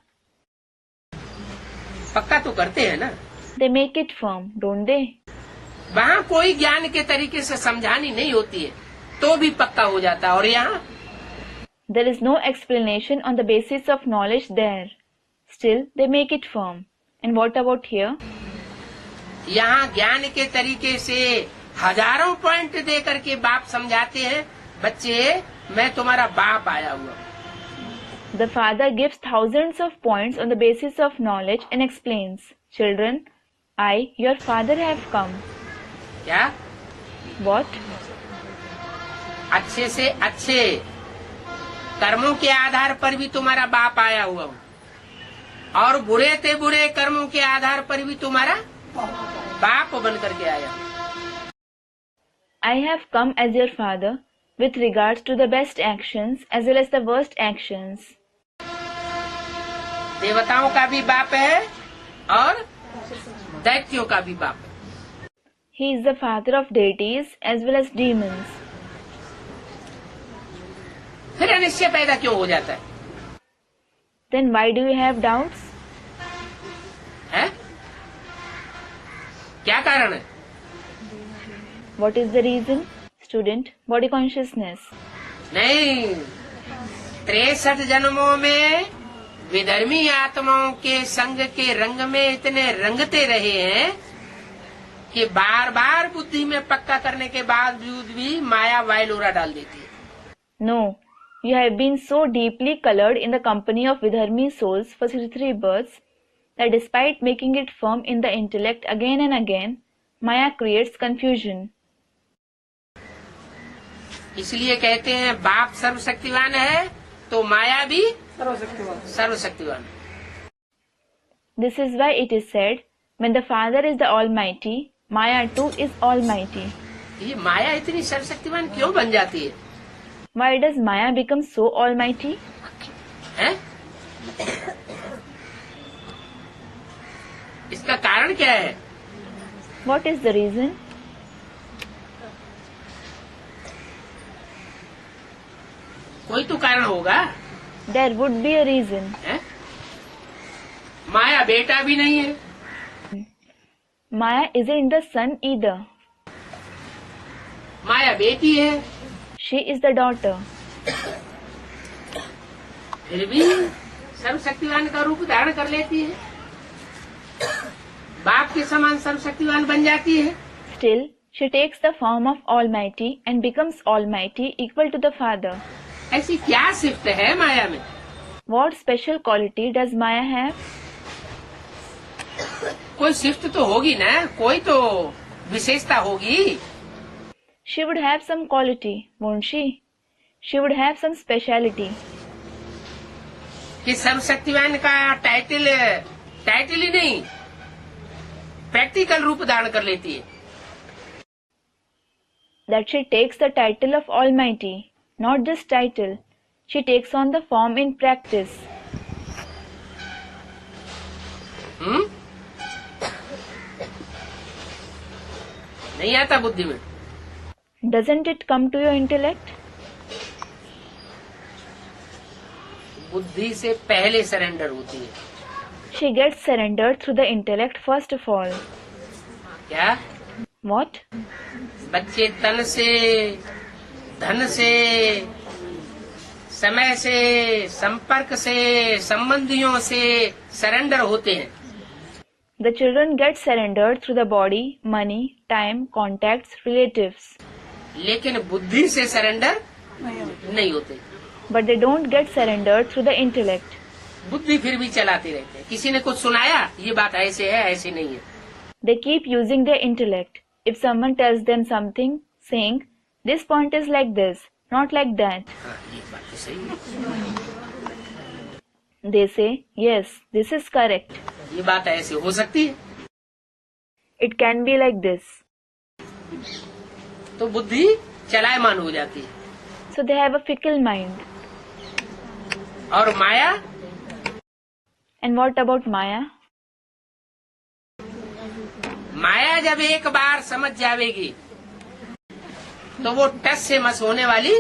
पक्का तो करते हैं ना। They make it firm, don't they? वहाँ कोई ज्ञान के तरीके से समझानी नहीं होती है तो भी पक्का हो जाता है, और यहाँ There is no explanation on the basis of knowledge there. Still, they make it firm. And what about here? यहाँ ज्ञान के तरीके से हजारों पॉइंट दे करके बाप समझाते हैं, बच्चे मैं तुम्हारा बाप आया हुआ। The father gives thousands of points on the basis of knowledge and explains, Children, I, your father, have come. क्या? What? अच्छे से अच्छे कर्मों के आधार पर भी तुम्हारा बाप आया हुआ हूँ, और बुरे से बुरे कर्मों के आधार पर भी तुम्हारा बाप बन करके आया हूँ। I have come as your father with regards to the best actions as well as the worst actions. देवताओं का भी बाप है और दैत्यों का भी बाप है। He is the father of deities as well as demons. फिर अनिश्चय पैदा क्यों हो जाता है? Then why do you have doubts? है? क्या कारण है? What is the reason? Student, body consciousness. नहीं, 63 जन्मों में विधर्मी आत्माओं के संग के रंग में इतने रंगते रहे हैं कि बार बार बुद्धि में पक्का करने के बावजूद भी माया वायलोरा डाल देती है। No, you have been so deeply colored in the company of Vidharmi souls for 63 births that despite making it firm in the intellect again and again, Maya creates confusion. इसलिए कहते हैं बाप सर्वशक्तिवान है तो माया भी सर्वशक्तिवान। This is why it is said, when the Father is the Almighty, Maya too is Almighty. ये माया इतनी सर्वशक्तिवान क्यों बन जाती है? Why does Maya become so almighty? है? इसका कारण क्या है? What is the reason? कोई तो कारण होगा। There would be a reason. है? माया बेटा भी नहीं है। Maya isn't the son either. माया बेटी है। She is the daughter. फिर भी सर्वशक्तिवान का रूप धारण कर लेती है, बाप के समान सर्वशक्तिवान बन जाती है। Still, she takes the form of Almighty and becomes Almighty equal to the Father. ऐसी क्या सिफ्त है माया में? What special quality does Maya have? कोई सिफ्त तो होगी ना, कोई तो विशेषता होगी। She would have some quality, won't she? She would have some speciality. कि सर्वशक्तिवान का टाइटल ही नहीं, प्रैक्टिकल रूप धारण कर लेती है। That she takes the title of Almighty, not just title. She takes on the form in practice. नहीं आता बुद्धि में? Doesn't it come to your intellect? बुद्धि से पहले सरेंडर होती है। She gets surrendered through the intellect first of all. क्या? What? बच्चे तन से, धन से, समय से, संपर्क से, संबंधियों से सरेंडर होते हैं। The children get surrendered through the body, money, time, contacts, relatives. लेकिन बुद्धि से सरेंडर नहीं होते। But they don't get surrendered through the intellect. बुद्धि फिर भी चलाते रहते हैं। किसी ने कुछ सुनाया, ये बात ऐसे है, ऐसे नहीं है। They keep using their intellect. If someone tells them something, saying, "This point is like this, not like that," हाँ, ये बात तो सही है। they say, "Yes, this is correct. ये बात ऐसे हो सकती है, It can be like this." तो बुद्धि चलायमान हो जाती है। So they have a fickle mind. और माया, And what about Maya? माया जब एक बार समझ जाएगी तो वो टस से मस होने वाली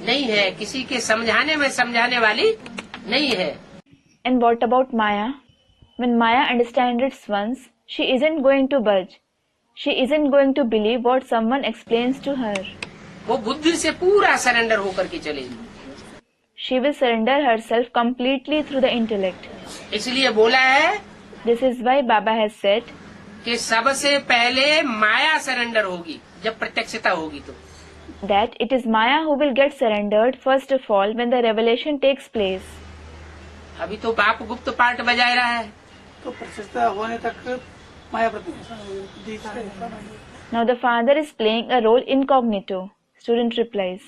नहीं है, किसी के समझाने में समझाने वाली नहीं है। And what about Maya? When Maya understands it once, she isn't going to budge. She isn't going to believe what someone explains to her. वो बुद्धि से पूरा सरेंडर होकर के चलेगी। She will surrender herself completely through the intellect. इसलिए बोला है This is why Baba has said कि सबसे पहले माया सरेंडर होगी जब प्रत्यक्षता होगी तो। that it is Maya who will get surrendered first of all when the revelation takes place. अभी तो बाप गुप्त पाठ बजा रहा है, तो प्रत्यक्षता होने तक माया प्रतीक्षा है। Now the father is playing a role incognito. Student replies.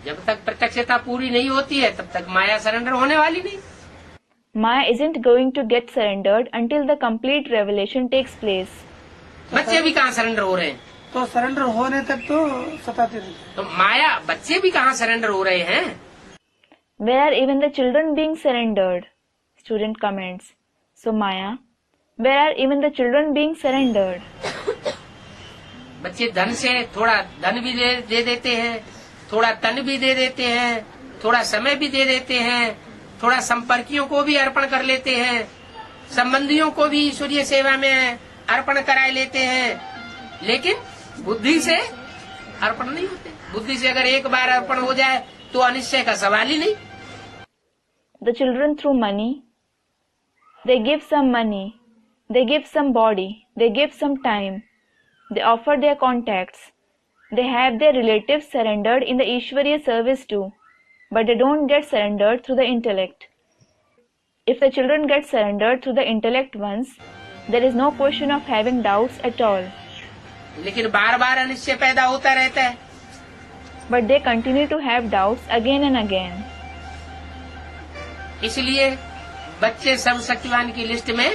जब तक प्रत्यक्षता पूरी नहीं होती है तब तक माया सरेंडर होने वाली नहीं। Maya isn't going to get surrendered until the complete revelation takes place. बच्चे भी कहाँ सरेंडर हो रहे हैं? तो सरेंडर होने तक तो सताते रहते हैं। तो माया बच्चे भी कहाँ सरेंडर हो रहे हैं? Where are even the children being surrendered? Student comments. So Maya, where are even the children being surrendered? बच्चे धन से थोड़ा धन भी दे देते हैं, थोड़ा तन भी दे देते हैं, थोड़ा समय भी दे देते हैं, थोड़ा संपर्कियों को भी अर्पण कर लेते हैं, संबंधियों को भी ईश्वरीय सेवा में अर्पण करा लेते हैं, लेकिन बुद्धि से अर्पण नहीं होते। बुद्धि से अगर एक बार अर्पण हो जाए तो अनिश्चय का सवाल ही नहीं। The children through money, they give some money, they give some body, they give some time, they offer their contacts, they have their relatives surrendered in the Ishwariya service too, but they don't get surrendered through the intellect. If the children get surrendered through the intellect once, there is no question of having doubts at all. लेकिन बार बार अनिश्चय पैदा होता रहता है। But they continue to have doubts again and again. इसलिए बच्चे सर्वशक्तिवान की list में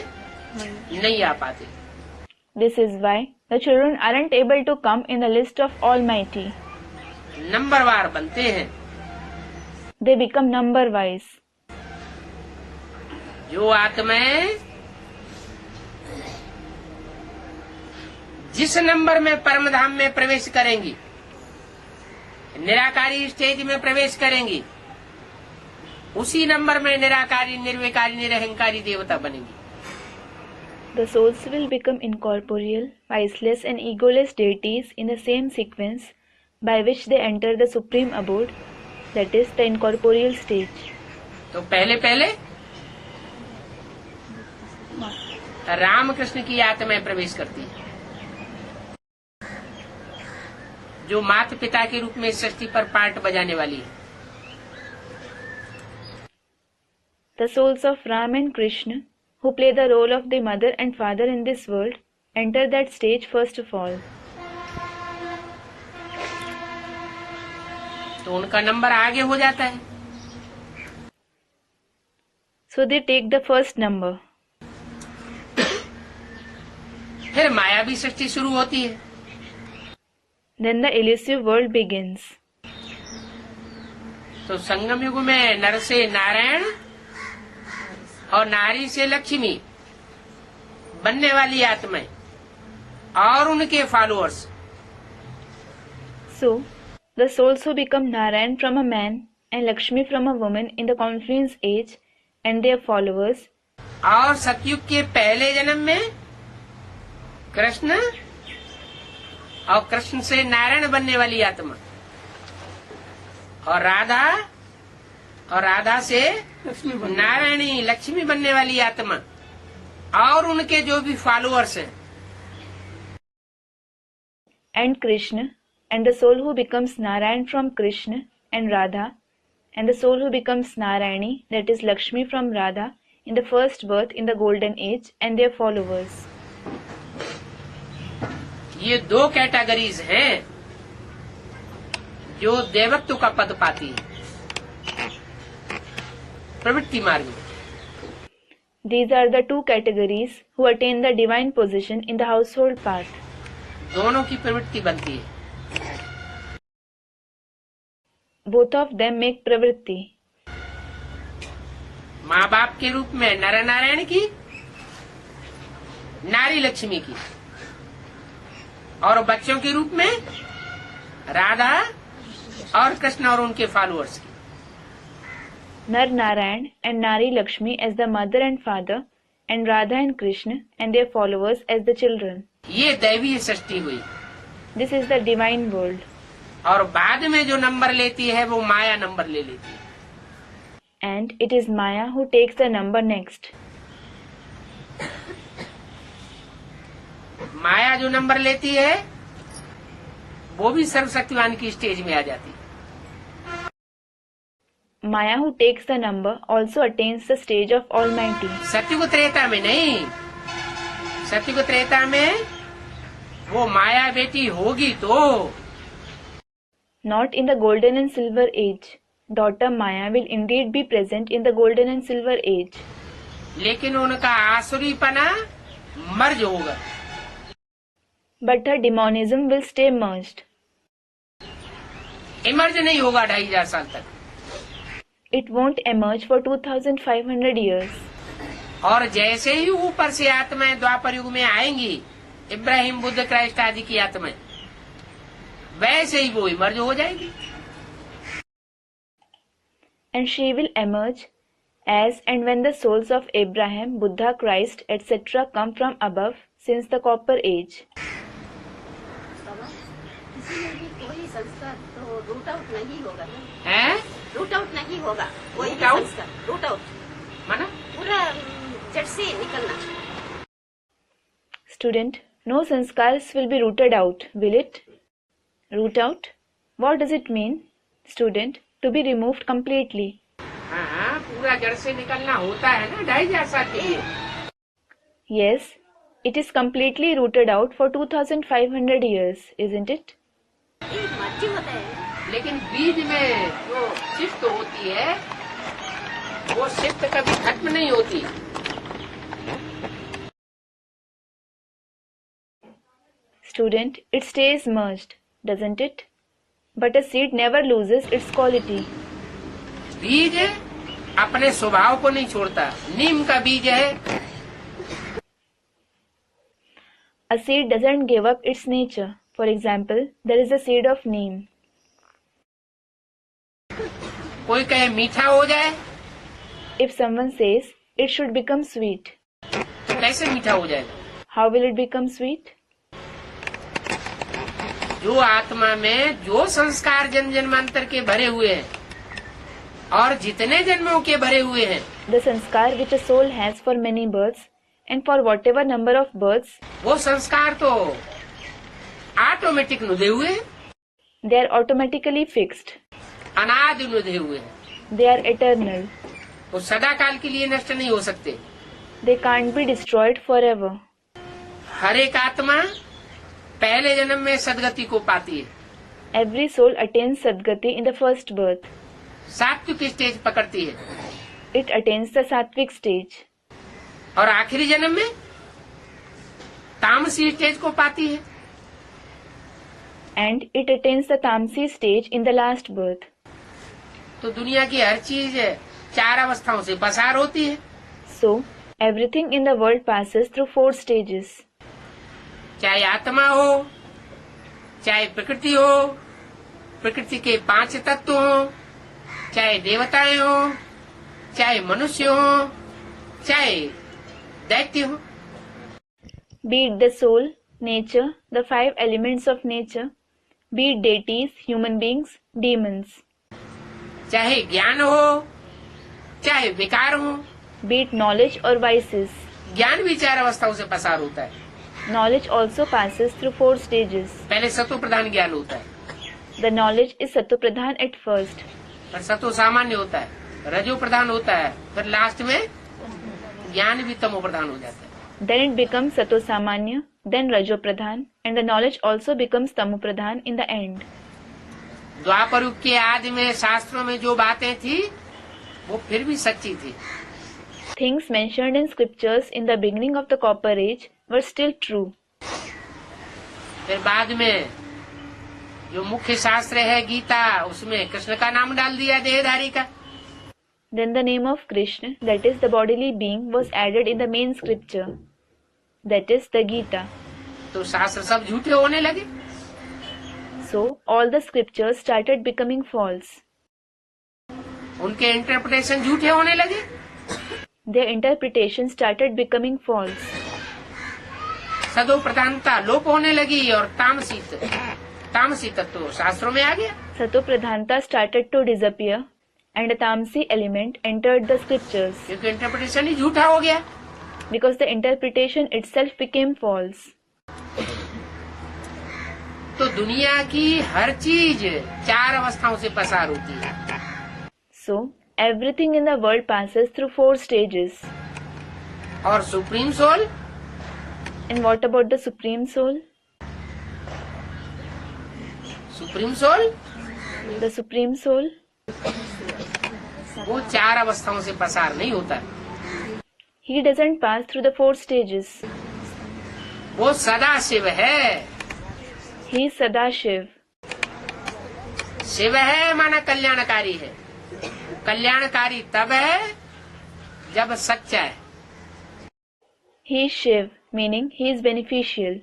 नहीं आ पाते। This is why the children aren't able to come in the list of Almighty. नंबरवार बनते हैं। They become number wise. जो आत्माएं जिस नंबर में परम धाम में प्रवेश करेंगी, निराकारी स्टेज में प्रवेश करेंगी, उसी नंबर में निराकारी, निर्विकारी, निरहंकारी देवता बनेंगी। The souls will become incorporeal, viceless and egoless deities in the same sequence by which they enter the supreme abode, that is the incorporeal stage. तो पहले पहले रामकृष्ण की आत्माएं प्रवेश करती है, जो माता पिता के रूप में सृष्टि पर पार्ट बजाने वाली है। The souls of Ram and Krishna, who play the role of the mother and father in this world, enter that stage first of all. तो उनका नंबर आगे हो जाता है। So they take the first number. फिर मायावी सृष्टि शुरू होती है। Then the elusive world begins. तो संगम युग में नर से नारायण और नारी से लक्ष्मी बनने वाली आत्माएं और उनके followers, So, the souls who become Narayan from a man and Lakshmi from a woman in the confluence age and their followers, और सतयुग के पहले जन्म में कृष्ण और कृष्ण से नारायण बनने वाली आत्मा, और राधा से नारायणी लक्ष्मी बनने वाली आत्मा, और उनके जो भी फॉलोअर्स हैं, and Krishna, and the soul who becomes Narayan from Krishna and Radha, and the soul who becomes Narayani, that is Lakshmi from Radha, in the first birth in the golden age, and their followers. ये दो categories हैं जो देवत्व का पद पाती है प्रवृत्ति मार्ग में। These are the two categories who attain the divine position in the household path. दोनों की प्रवृत्ति बनती है। Both of them make pravritti. माँ बाप के रूप में नर नारायण की, नारी लक्ष्मी की, और बच्चों के रूप में राधा और कृष्ण और उनके फॉलोअर्स की। Nar Narayan and Nari Lakshmi as the mother and father, and Radha and Krishna and their followers as the children. ये दैवीय सृष्टि हुई। This is the divine world. और बाद में जो नंबर लेती है वो माया नंबर ले लेती है। And it is Maya who takes the number next. माया जो नंबर लेती है वो भी सर्वशक्तिवान की स्टेज में आ जाती है। Maya who takes the number also attains the stage of Almighty. सत्युग त्रेता में नहीं, सत्युग त्रेता में वो माया बेटी होगी तो। Not in the golden and silver age. Daughter Maya will indeed be present in the golden and silver age. लेकिन उनका आसुरीपना मर्ज होगा। But her demonism will stay merged. Emerge नहीं होगा 2500 साल तक। It won't emerge for 2500 years. और जैसे ही ऊपर से आत्माएं द्वापर युग में आएंगी, इब्राहिम बुद्ध क्राइस्ट आदि की आत्माएं, वैसे ही वो इमर्ज हो जाएगी। And she will emerge as and when the souls of Abraham, Buddha, Christ, etc. come from above since the copper age. इसमें भी कोई संस्कार तो रूट आउट नहीं होगा ना? हैं? रूट आउट नहीं होगा कोई Root out? संस्कार, रूट आउट माना? पूरा जड़ से निकलना। Student, no sanskars will be rooted out, will it? Root out? What does it mean? Student, to be removed completely. हाँ, पूरा जड़ से निकलना होता है ना 2500 साल के लिए। Yes, it is completely rooted out for 2500 years, isn't it? एक मर्जी होता है। लेकिन बीज में जो शिफ्ट होती है वो शिफ्ट कभी खत्म नहीं होती। Student, it stays merged, doesn't it? But a seed never loses its quality. बीज अपने स्वभाव को नहीं छोड़ता। नीम का बीज है, A seed doesn't give up its nature. For example, there is a seed of neem. कोई कहे मीठा हो जाए, If someone says it should become sweet, तो कैसे मीठा हो जाएगा? how will it become sweet? जो आत्मा में जो संस्कार जन्म जन्मांतर के भरे हुए हैं और जितने जन्मों के भरे हुए हैं, The sanskar which a soul has for many births and for whatever number of births, वो संस्कार तो ऑटोमेटिक नुदे हुए हैं, they are automatically fixed. अनादि नुदे हुए हैं। They are eternal. वो सदा काल के लिए नष्ट नहीं हो सकते। They can't be destroyed forever. हर एक आत्मा पहले जन्म में सदगति को पाती है, Every soul attains Sadgati in the first birth. सात्विक स्टेज पकड़ती है, It attains the Sattvic stage. और आखिरी जन्म में तामसी स्टेज को पाती है। And it attains the Tamsi stage in the last birth. तो दुनिया की हर चीज 4 अवस्थाओं से पसार होती है। So, everything in the world passes through 4 stages. चाहे आत्मा हो, चाहे प्रकृति हो, प्रकृति के 5 तत्व हो, चाहे देवताएं हो, चाहे मनुष्य हो, चाहे दैत्य हो। Be it the soul, nature, the 5 elements of nature, be it deities, human beings, demons. चाहे ज्ञान हो, चाहे विकार हो। Be it knowledge or vices. ज्ञान भी 4 अवस्थाओं से पसार होता है। Knowledge also passes through 4 stages. पहले सतो प्रधान ज्ञान होता है, The knowledge is Sattva-pradhan at first. फिर सतो सामान्य होता है, रजो प्रधान होता है, फिर लास्ट में ज्ञान भी तमो प्रधान हो जाता है। Then it becomes Sattva-samanya, then Rajo-pradhan, and the knowledge also becomes tamopradhan in the end. द्वापर युग के आदि में शास्त्रों में जो बातें थी वो फिर भी सच्ची थी. Things mentioned in scriptures in the beginning of the Copper Age were still true. फिर बाद में जो मुख्य शास्त्र है गीता, उसमें कृष्ण का नाम डाल दिया देहधारी का. Then the name of Krishna, that is the bodily being, was added in the main scripture, that is the Gita. तो शास्त्र सब झूठे होने लगे. So all the scriptures started becoming false. उनके इंटरप्रिटेशन झूठे होने लगे. Their interpretation started becoming false. सदो प्रधानता लोप होने लगी और तामसी तत्व शास्त्रों में आ गया. Sato Pradhanta started to disappear and a Tamsi element entered the scriptures क्योंकि इंटरप्रिटेशन ही झूठा हो गया. because the interpretation itself became false. तो दुनिया की हर चीज 4 अवस्थाओं से पसार होती है. So everything in the world passes through 4 stages. और supreme soul, And what about the Supreme Soul? Supreme soul The Supreme Soul? वो 4 अवस्थाओं से पसार नहीं होता. He doesn't pass through the 4 stages. वो सदा शिव है. He is Sadashiv. शिव है माना कल्याणकारी है. कल्याणकारी तब है जब सच्चा है. He is Shiv, meaning he is beneficial.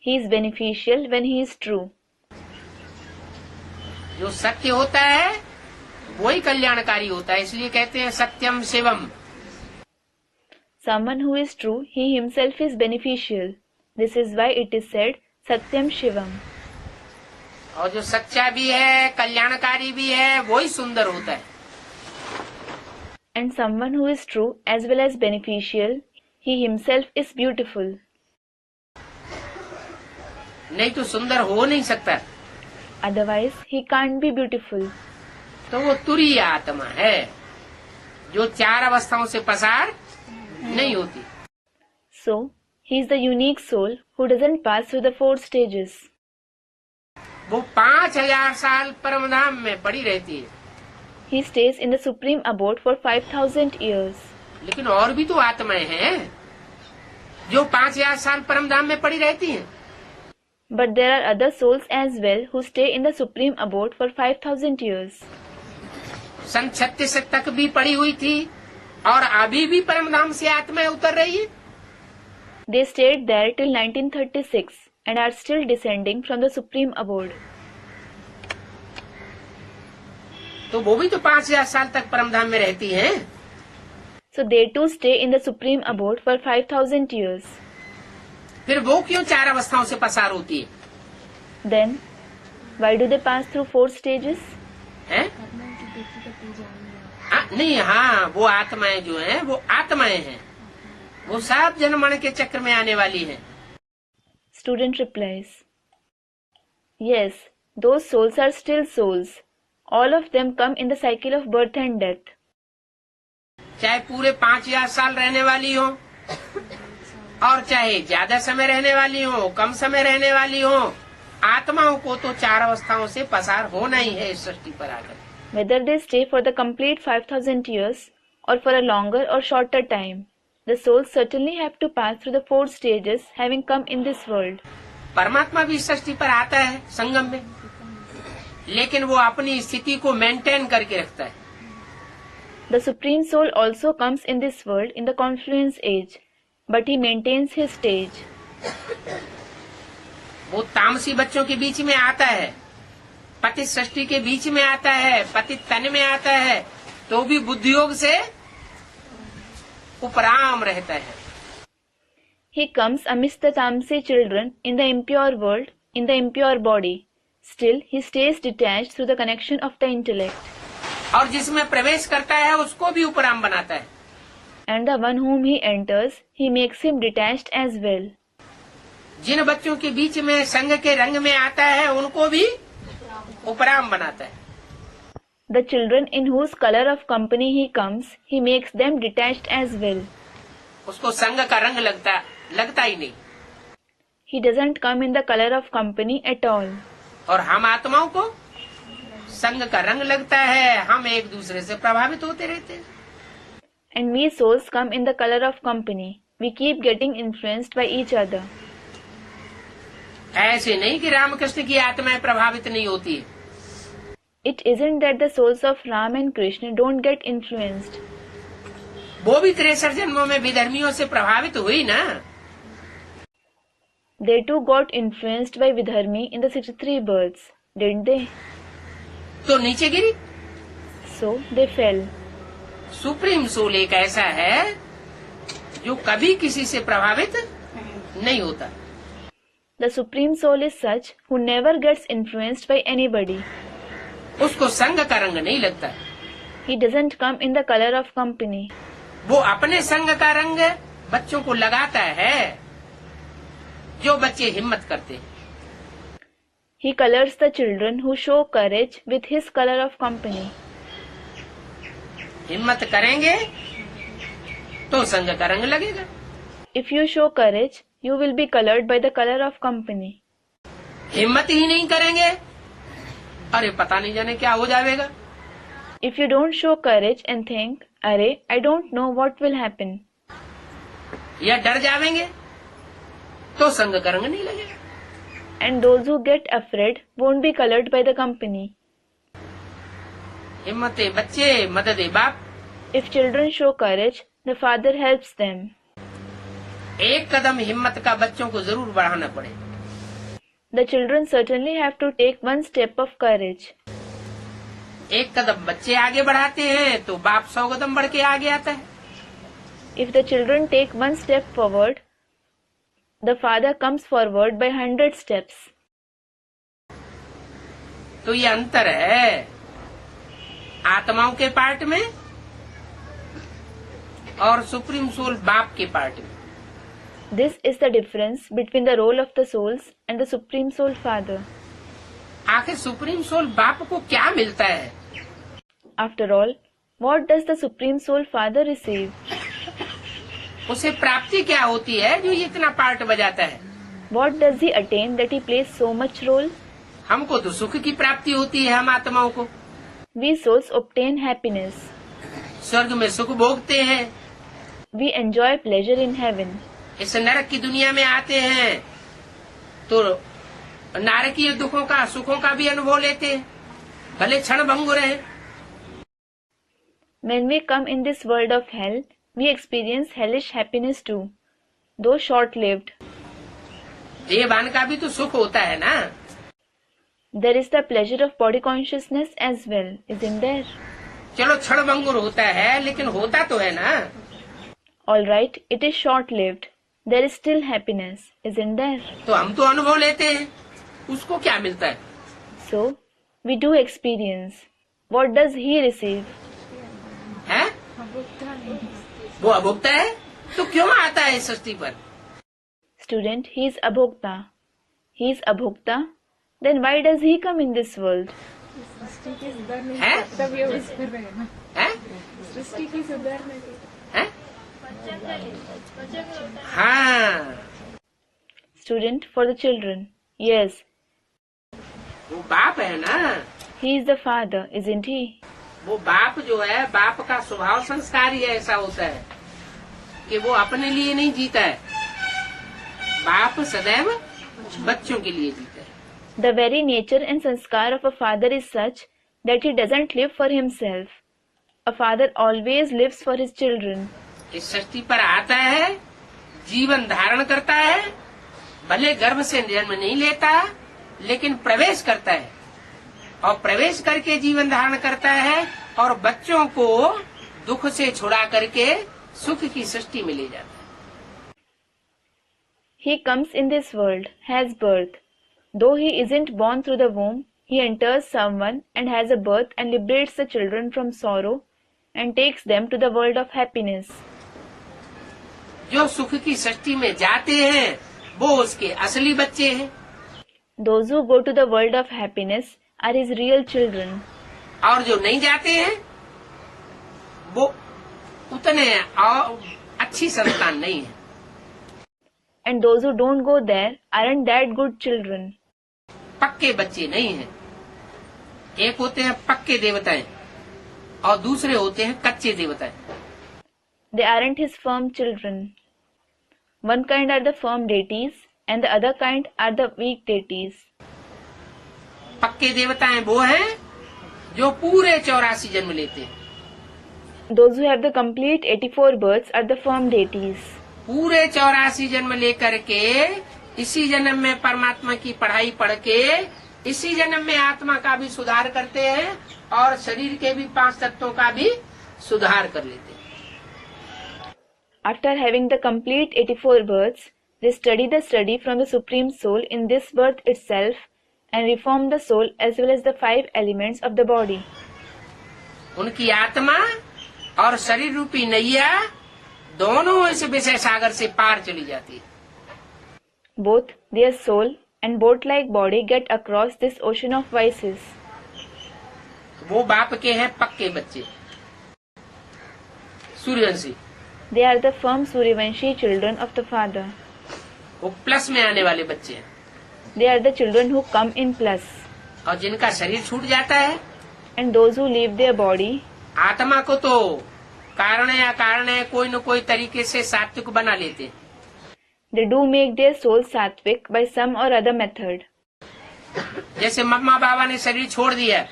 He is beneficial when he is true. जो सत्य होता है वही कल्याणकारी होता है. इसलिए कहते हैं सत्यम Shivam. Someone who is true, he himself is beneficial. This is why it is said Satyam Shivam. और जो सच्चा भी है कल्याणकारी भी है वही सुंदर होता है. And someone who is true as well as beneficial, he himself is beautiful. नहीं तो सुंदर हो नहीं सकता. Otherwise, he can't be beautiful. तो वो तुरीय आत्मा है जो 4 अवस्थाओं से पसार नहीं होती. So, he is the unique soul who doesn't pass through the 4 stages. वो 5000 साल परमधाम में पड़ी रहती है. He stays in the supreme abode for 5000 years. लेकिन और भी तो आत्माएं हैं जो 5000 साल परमधाम में पड़ी रहती हैं. But there are other souls as well who stay in the supreme abode for 5000 years. सन 36 तक भी पड़ी हुई थी और अभी भी परमधाम से आत्माएं उतर रही है. They stayed there till 1936 and are still descending from the supreme abode. तो वो भी तो 5000 साल तक परमधाम में रहती हैं. So they too stay in the supreme abode for 5000 years. फिर वो क्यों 4 अवस्थाओं से पसार होती है? Then, why do they pass through 4 stages? हैं? नहीं, हाँ, वो आत्माएं जो हैं वो आत्माएं हैं. वो सब जन्म के चक्र में आने वाली हैं. Student replies, yes, those souls are still souls. All of them come in the cycle of birth and death. चाहे पूरे 5000 साल रहने वाली हो और चाहे ज्यादा समय रहने वाली हो, कम समय रहने वाली हो, आत्माओं को तो 4 अवस्थाओं से पसार होना ही है इस सृष्टि पर आकर. Whether they stay for the complete 5000 years or for a longer or shorter time, the souls certainly have to pass through the 4 stages having come in this world. परमात्मा भी इस सृष्टि पर आता है संगम में, लेकिन वो अपनी स्थिति को मेंटेन करके रखता है. The Supreme Soul also comes in this world in the confluence age, but he maintains his stage. वो तामसी बच्चों के बीच में आता है, पतित सृष्टि के बीच में आता है, पतित तन में आता है, तो भी बुद्धियोग से उपराम रहता है. He comes amidst the Tamsi children in the impure world, in the impure body. Still, he stays detached through the connection of the intellect. और जिसमें प्रवेश करता है उसको भी उपराम बनाता है. And the one whom he enters, he makes him detached as well. जिन बच्चों के बीच में संग के रंग में आता है उनको भी उपराम बनाता है. The children in whose color of company he comes, he makes them detached as well. उसको संग का रंग लगता ही नहीं. He doesn't come in the color of company at all. और हम आत्माओं को संग का रंग लगता है, हम एक दूसरे से प्रभावित होते रहते हैं। And we souls come in the color of company. We keep getting influenced by each other. ऐसे नहीं कि रामकृष्ण की आत्माएं प्रभावित नहीं होती है। It isn't that the souls of Ram and Krishna don't get influenced. वो भी 63 जन्मों में विधर्मियों से प्रभावित हुई ना। They too got influenced by Vidharmi in the 63 births, didn't they? तो नीचे गिरी। So they fell. Supreme soul एक ऐसा है जो कभी किसी से प्रभावित नहीं होता। The Supreme Soul is such who never gets influenced by anybody. उसको संग का रंग नहीं लगता। He doesn't come in the color of company. वो अपने संग का रंग बच्चों को लगाता है, जो बच्चे हिम्मत करते हैं। He colors the children who show courage with his color of company. हिम्मत करेंगे तो संग का रंग लगेगा। If you show courage, you will be colored by the color of company. हिम्मत ही नहीं करेंगे, अरे पता नहीं जाने क्या हो जाएगा। If you don't show courage and think, "Arey, I don't know what will happen," या डर जाएंगे तो संग का रंग नहीं लगेगा। and those who get afraid won't be colored by the company. हिम्मत बच्चे मदद बाप। If children show courage, the father helps them. एक कदम हिम्मत का बच्चों को जरूर बढ़ाना पड़े। The children certainly have to take one step of courage. एक कदम बच्चे आगे बढ़ाते हैं तो बाप 100 कदम बढ़ के आगे आता है। If the children take one step forward, the father comes forward by 100 steps. तो ये अंतर है आत्माओं के पार्ट में और सुप्रीम सोल बाप के पार्ट में। This is the difference between the role of the souls and the Supreme Soul Father. आखिर सुप्रीम सोल बाप को क्या मिलता है? After all, what does the Supreme Soul Father receive? उसे प्राप्ति क्या होती है जो इतना पार्ट बजाता है? What does he attain that he plays so much role? हमको तो सुख की प्राप्ति होती है, हम आत्माओं को। We souls obtain happiness. स्वर्ग में सुख भोगते हैं। We enjoy pleasure in heaven. इस नरक की दुनिया में आते हैं तो नारकीय दुखों का सुखों का भी अनुभव लेते हैं, भले क्षण भंगुर है। When we come in this world of hell, we experience hellish happiness too, though short-lived. देहभान का भी तो सुख होता है ना। There is the pleasure of body consciousness as well, isn't there? चलो क्षण भंगुर होता है लेकिन होता तो है ना। All right, it is short-lived. There is still happiness, isn't there? तो हम तो अनुभव लेते हैं, उसको क्या मिलता है? So, we do experience. What does he receive? है? वो अभोक्ता है तो क्यों आता है इस सृष्टि पर? Student, he is abhokta. He is abhokta. Then why does he come in this world? है? है? है? हाँ, Student, for the children. Yes, वो बाप है ना। he is the father, isn't he? वो बाप जो है, बाप का स्वभाव संस्कार ही ऐसा होता है कि वो अपने लिए नहीं जीता है, बाप सदैव बच्चों के लिए जीता है। The very nature and sanskar of a father is such that he doesn't live for himself. A father always lives for his children. इस सृष्टि पर आता है, जीवन धारण करता है, भले गर्भ से जन्म नहीं लेता लेकिन प्रवेश करता है और प्रवेश करके जीवन धारण करता है और बच्चों को दुख से छुड़ा करके सुख की सृष्टि में ले जाता है। He comes in this world, has birth. Though he isn't born through the womb, he enters someone and has a birth and liberates the children from sorrow and takes them to the world of happiness. जो सुख की सृष्टि में जाते हैं वो उसके असली बच्चे हैं। Those who go to the world of happiness are his real children. और जो नहीं जाते हैं वो उतने अच्छी संतान नहीं है। and those who don't go there aren't that good children. पक्के बच्चे नहीं हैं। एक होते हैं पक्के देवताएं और दूसरे होते हैं कच्चे देवताएं। They aren't his firm children. One kind are the firm deities and the other kind are the weak deities. पक्के देवताएं वो हैं जो पूरे 84 जन्म लेते हैं। Those who have the complete 84 births are the firm deities. पूरे 84 जन्म लेकर के इसी जन्म में परमात्मा की पढ़ाई पढ़ के इसी जन्म में आत्मा का भी सुधार करते हैं और शरीर के भी 5 तत्वों का भी सुधार कर लेते हैं। After having the complete 84 births, they study the study from the Supreme Soul in this birth itself and reform the soul as well as the 5 elements of the body. उनकी आत्मा और शरीर रूपी नैया दोनों इस विषय सागर से पार चली जाती है। Both their soul and boat-like body get across this ocean of vices. वो बाप के हैं पक्के बच्चे, Suryavanshi. They are the firm Suryavanshi children of the father. वो प्लस में आने वाले बच्चे हैं। They are the children who come in plus. और जिनका शरीर छूट जाता है, And those who leave their body, आत्मा को तो कारण या कारण है कोई न कोई तरीके से सात्विक बना लेते हैं। they do make their soul sattvic by some or other method. जैसे मम्मा बाबा ने शरीर छोड़ दिया,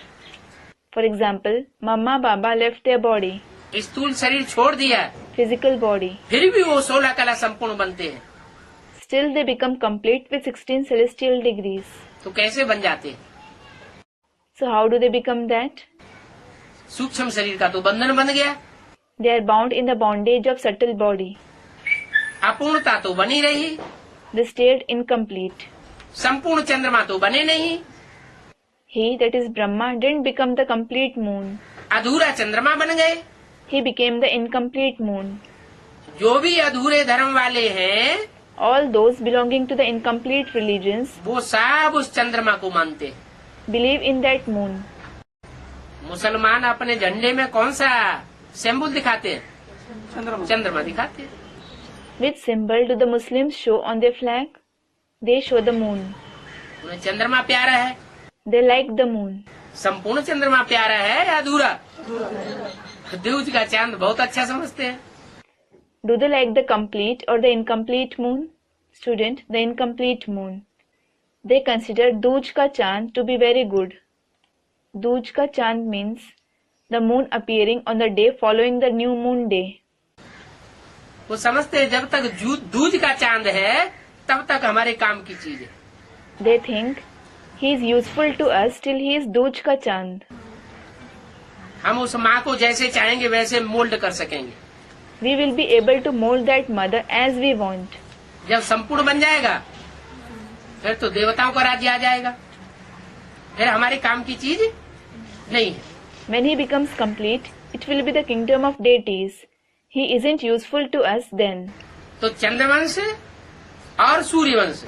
For example, Mama Baba left their body, स्थूल शरीर छोड़ दिया, physical body. फिर भी वो 16 कला संपूर्ण बनते हैं। Still they become complete with 16 celestial degrees. तो कैसे बन जाते हैं? So how do they become that? सूक्ष्म शरीर का तो बंधन बन गया, They are bound in the bondage of subtle body. अपूर्णता तो बनी रही, They stayed incomplete. संपूर्ण चंद्रमा तो बने नहीं, He, that is Brahma, didn't become the complete moon. अधूरा चंद्रमा बन गए। He became the incomplete moon. जो भी अधूरे धर्म वाले हैं All those belonging to the incomplete religions वो सब उस चंद्रमा को मानते हैं। believe in that moon. मुसलमान अपने झंडे में कौन सा सिंबल दिखाते हैं? चंद्रमा। चंद्रमा दिखाते हैं। Which symbol do the Muslims show on their flag? They show the moon. उन्हें चंद्रमा प्यारा है। They like the moon. संपूर्ण चंद्रमा प्यारा है या अधूरा? दूज का चांद बहुत अच्छा समझते हैं। Do they like the complete or the incomplete moon? Student, the incomplete moon. They consider Dooj ka chand to be very good. Dooj ka chand means the moon appearing on the day following the new moon day. वो समझते हैं जब तक दूज का चांद है तब तक हमारे काम की चीज है। They think he is useful to us till he is Dooj ka chand. हम उस माँ को जैसे चाहेंगे वैसे मोल्ड कर सकेंगे। We will be able to mold that mother as we want. जब संपूर्ण बन जाएगा फिर तो देवताओं का राज्य आ जाएगा, फिर हमारे काम की चीज नहीं है। When he becomes complete, it will be the kingdom of deities. He isn't useful to us then. तो चंद्रवंश और सूर्यवंश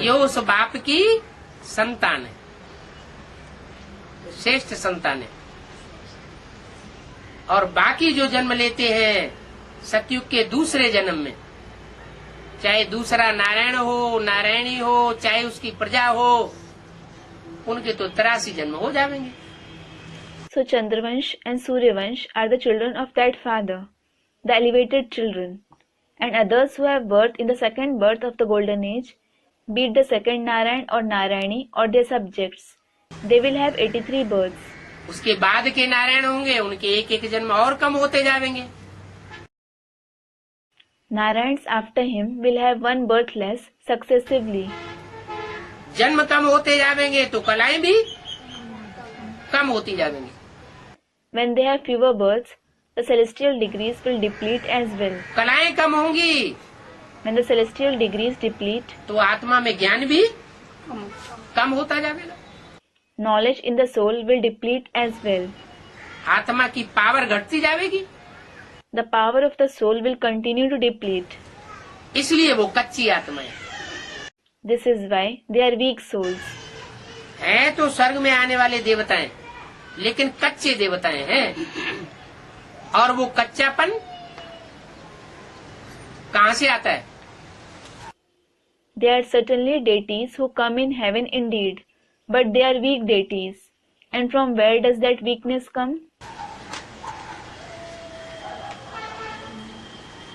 ये उस बाप की संतान है, श्रेष्ठ संतान है। और बाकी जो जन्म लेते हैं सतयुग के दूसरे जन्म में, चाहे दूसरा नारायण हो, नारायणी हो, चाहे उसकी प्रजा हो, उनके तो 83 जन्म हो जाएंगे। So Chandravansh and Suryavansh are the children of that father, the elevated children, and others who have birth in the second birth of the golden age, be it the second Narayan or Narayani or their subjects, they will have 83 births. उसके बाद के नारायण होंगे, उनके एक एक जन्म और कम होते जाएंगे। Narayans after him will have one birth less successively. जन्म कम होते जाएंगे तो कलाएं भी कम होती जाएंगी। When they have fewer births, the celestial degrees will deplete as well. कलाएं कम होंगी When the celestial degrees deplete, तो आत्मा में ज्ञान भी कम होता जाएगा। knowledge in the soul will deplete as well. आत्मा की पावर घटती जाएगी, The power of the soul will continue to deplete. इसलिए वो कच्ची आत्मा है। This is why they are weak souls. हैं तो स्वर्ग में आने वाले देवताएं, लेकिन कच्चे देवताएं हैं। और वो कच्चापन कहाँ से आता है? There are certainly deities who come in heaven indeed, but they are weak deities. And from where does that weakness come?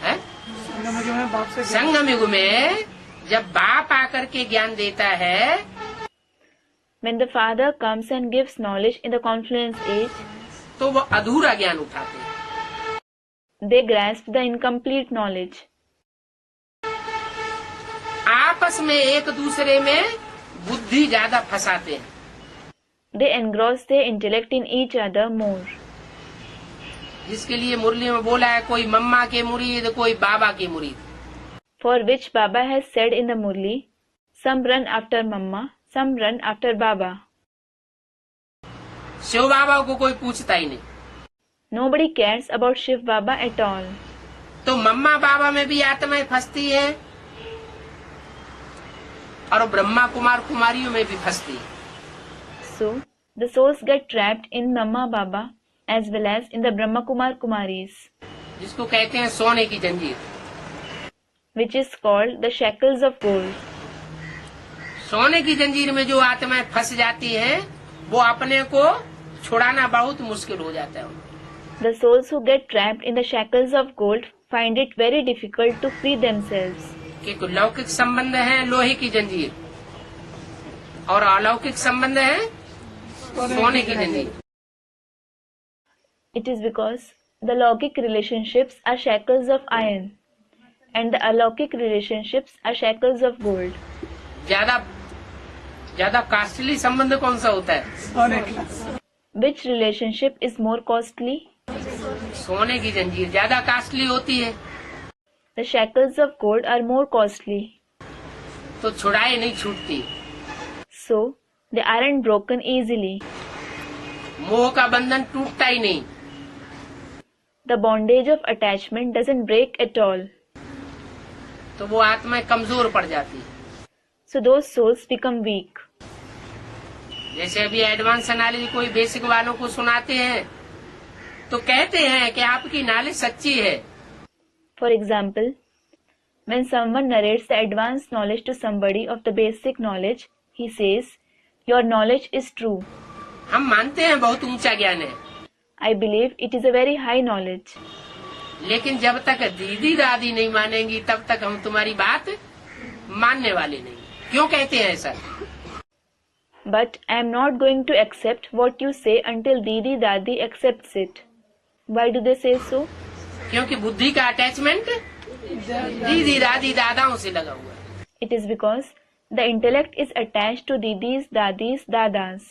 है? संगम युग में बाप से संगम युग में जब बाप आकर के ज्ञान देता है, When the Father comes and gives knowledge in the confluence age, तो वो अधूरा ज्ञान उठाते हैं। they grasp the incomplete knowledge. आपस में एक दूसरे में बुद्धि ज्यादा फंसाते हैं। They engross their intellect in each other more. जिसके लिए मुरली में बोला है, कोई मम्मा के मुरीद, कोई बाबा के मुरीद। For which Baba has said in the Murli, some run after Mamma, some run after Baba. Shiv बाबा को कोई पूछता ही नहीं। Nobody cares about Shiv Baba at all. तो मम्मा बाबा में भी आत्माएं फंसती है और ब्रह्मा कुमार कुमारियों में भी फंसती है। So, the souls get trapped in Mamma Baba as well as in the Brahma Kumar Kumaris, जिसको कहते हैं सोने की जंजीर। which is called the shackles of gold. सोने की जंजीर में जो आत्माएं फंस जाती हैं, वो अपने को छुड़ाना बहुत मुश्किल हो जाता है। The souls who get trapped in the shackles of gold find it very difficult to free themselves. कि लौकिक संबंध है लोहे की जंजीर और अलौकिक संबंध है सोने की जंजीर। It is because the logik relationships are shackles of iron and the alaukic relationships are shackles of gold. ज्यादा कॉस्टली संबंध कौन सा होता है? सोने का। Which relationship is more costly? सोने की जंजीर ज्यादा कॉस्टली होती है, The shackles of gold are more costly, तो छुड़ाए नहीं छूटती। so they aren't broken easily. मोह का बंधन टूटता ही नहीं, The bondage of attachment doesn't break at all. तो वो आत्माएं कमजोर पड़ जाती है। So those souls become weak. जैसे अभी एडवांस एनालिसिस कोई बेसिक वालों को सुनाते हैं तो कहते हैं कि आपकी नॉलेज सच्ची है। For example, when someone narrates the advanced knowledge to somebody of the basic knowledge, he says, "Your knowledge is true. हम मानते हैं बहुत ऊंचा ज्ञान है, I believe it is a very high knowledge." लेकिन जब तक दीदी दादी नहीं मानेंगी तब तक हम तुम्हारी बात मानने वाले नहीं। क्यों कहते हैं ऐसा? But I am not going to accept what you say until Didi Dadi accepts it. Why do they say so? क्योंकि बुद्धि का अटैचमेंट दीदी दादी दादाओं से लगा हुआ है। It is because the intellect is attached to Didis, Dadis, Dadas.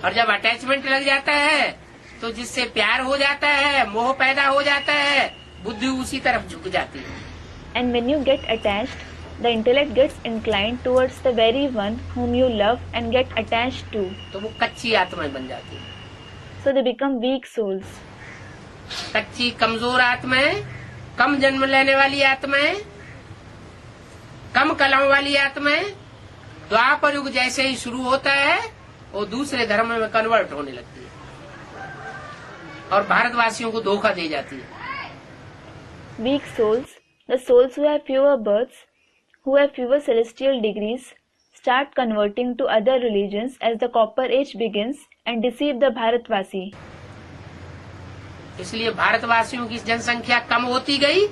और जब अटैचमेंट लग जाता है तो जिससे प्यार हो जाता है, मोह पैदा हो जाता है, बुद्धि उसी तरफ झुक जाती है। And when you get attached, the intellect gets inclined towards the very one whom you love and get attached to. तो वो कच्ची आत्माएं बन जाती है। So they become weak souls. कच्ची कमजोर आत्माएं, कम जन्म लेने वाली आत्माएं, कम कलाओं वाली आत्माएं, द्वापर युग जैसे ही शुरू होता है वो दूसरे धर्म में कन्वर्ट होने लगती है और भारतवासियों को धोखा दे जाती है। Weak souls, the souls who have fewer births, who have fewer celestial degrees, start converting to other religions as the copper age begins and deceive the Bharatvasi. इसलिए भारतवासियों की जनसंख्या कम होती गई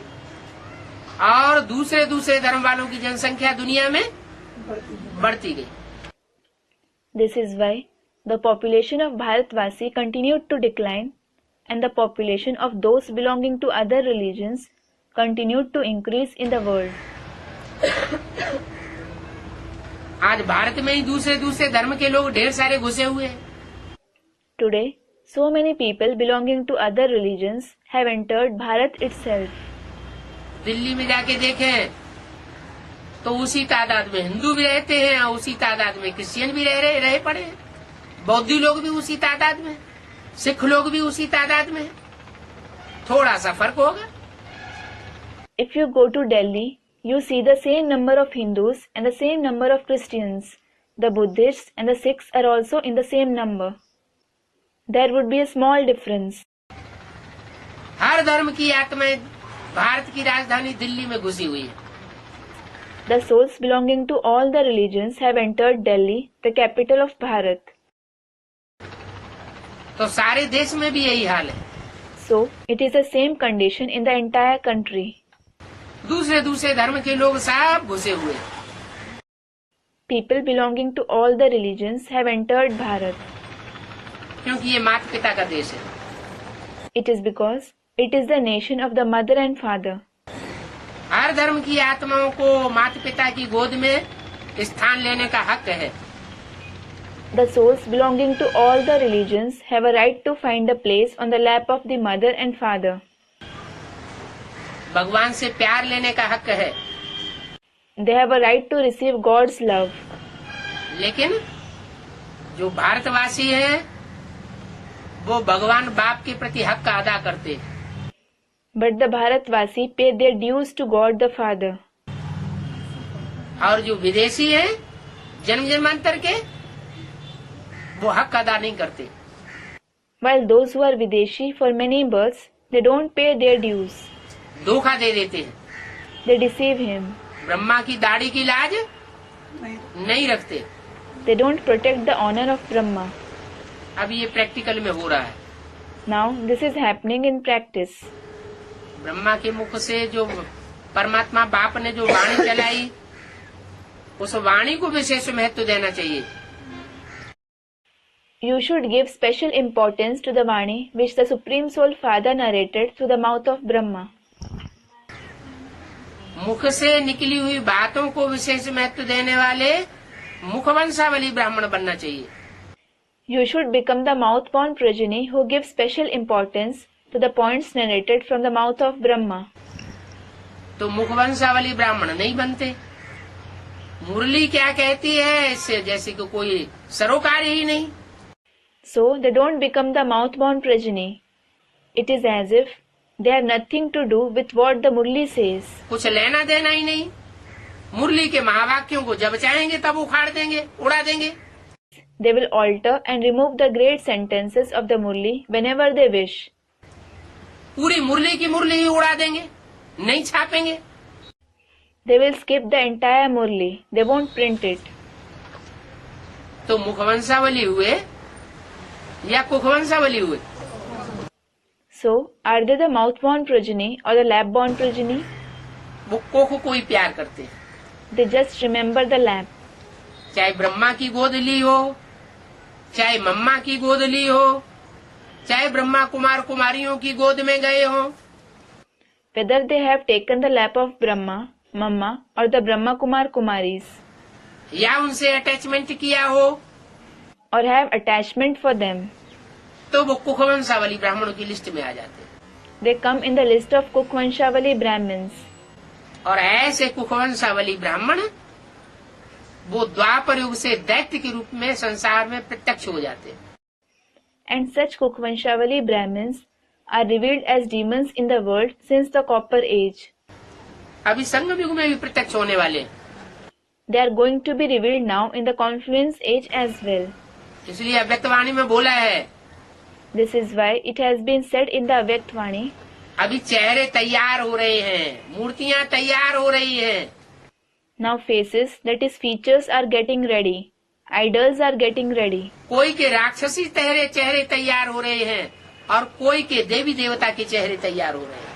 और दूसरे दूसरे धर्म वालों की जनसंख्या दुनिया में बढ़ती गई। This is why the population of Bharatvasi continued to decline and the population of those belonging to other religions continued to increase in the world. आज भारत में ही दूसरे दूसरे धर्म के लोग ढेर सारे घुसे हुए हैं। Today, so many people belonging to other religions have entered Bharat itself. Delhi में जाके देखें तो उसी तादाद में हिंदू भी रहते हैं और उसी तादाद में क्रिश्चियन भी रहे पड़े हैं, बौद्धी लोग भी उसी तादाद में, सिख लोग भी उसी तादाद में। थोड़ा सा फर्क होगा। If you go to Delhi, you see the same number of Hindus and the same number of Christians. The Buddhists and the Sikhs are also in the same number. There would be a small difference. हर धर्म की आत्माएं भारत की राजधानी दिल्ली में घुसी हुई है। The souls belonging to all the religions have entered Delhi, the capital of Bharat. तो सारे देश में भी यही हाल है। So, it is the same condition in the entire country. दूसरे दूसरे धर्म के लोग सब घुसे हुए हैं। People belonging to all the religions have entered Bharat. क्योंकि ये माता पिता का देश है। It is because it is the nation of the mother and father. हर धर्म की आत्माओं को माता पिता की गोद में स्थान लेने का हक है। The souls belonging to all the religions have a right to find a place on the lap of the mother and father. भगवान से प्यार लेने का हक है। They have a right to receive God's love. लेकिन जो भारतवासी हैं, वो भगवान बाप के प्रति हक अदा करते हैं। But the Bharatvasi pay their dues to God the Father. और जो विदेशी हैं, जन्म जन्मांतर के, वो हक अदा नहीं करते। While those who are Videshi for many births, they don't pay their dues. धोखा दे देते हैं। They deceive him. ब्रह्मा की दाढ़ी की लाज नहीं नहीं रखते। They don't protect the honor of Brahma. अब ये प्रैक्टिकल में हो रहा है। Now this is happening in practice. Brahma के मुख से जो परमात्मा बाप ने जो वाणी चलाई, उस वाणी को विशेष महत्व देना चाहिए। You should give special importance to the Vani which the Supreme Soul Father narrated through the mouth of Brahma. मुख से निकली हुई बातों को विशेष महत्व देने वाले मुखवंशावली ब्राह्मण बनना चाहिए। You should become the mouth-born progeny who give special importance to the points narrated from the mouth of Brahma. तो मुखवंशावली ब्राह्मण नहीं बनते। मुरली क्या कहती है, इससे जैसे कि कोई सरोकार ही नहीं। So they don't become the mouth-born progeny. It is as if they have nothing to do with what the Murli says. कुछ लेना देना ही नहीं। मुरली के महावाक्यों को जब चाहेंगे तब उखाड़ देंगे, उड़ा देंगे। They will alter and remove the great sentences of the Murli whenever they wish. पूरी मुरली की मुरली ही उड़ा देंगे, नहीं छापेंगे। They will skip the entire Murli. They won't print it. तो मुखवंशावली हुए या कुखवंशावली हुए? So, are they the mouth-born progeny or the lap-born progeny? वो कोख को ही प्यार करते हैं। They just remember the lap. चाहे ब्रह्मा की गोद ली हो, चाहे मम्मा की गोद ली हो, चाहे ब्रह्मा कुमार कुमारियों की गोद में गए हो, Whether they have taken the lap of Brahma, Mamma or the Brahma Kumar Kumaris, या उनसे अटैचमेंट किया हो, or have attachment for them, तो वो कुखवंशावली ब्राह्मणों की लिस्ट में आ जाते हैं। they come in the list of Kukvanshavali Brahmins. और ऐसे कुखवंशावली ब्राह्मण वो द्वापर युग से दैत्य के रूप में संसार में प्रत्यक्ष हो जाते हैं। And such Kukvanshavali Brahmins are revealed as demons in the world since the Copper Age. अभी संगम युग में भी प्रत्यक्ष होने वाले हैं। They are going to be revealed now in the Confluence Age as well. इसलिए अव्यक्तवाणी में बोला है, This is why it has been said in the Avyaktavani, अभी चेहरे तैयार हो रहे हैं, मूर्तियां तैयार हो रही हैं। now faces, that is features, are getting ready. Idols are getting ready. कोई के राक्षसी चेहरे तैयार हो रहे हैं और कोई के देवी देवता के चेहरे तैयार हो रहे हैं।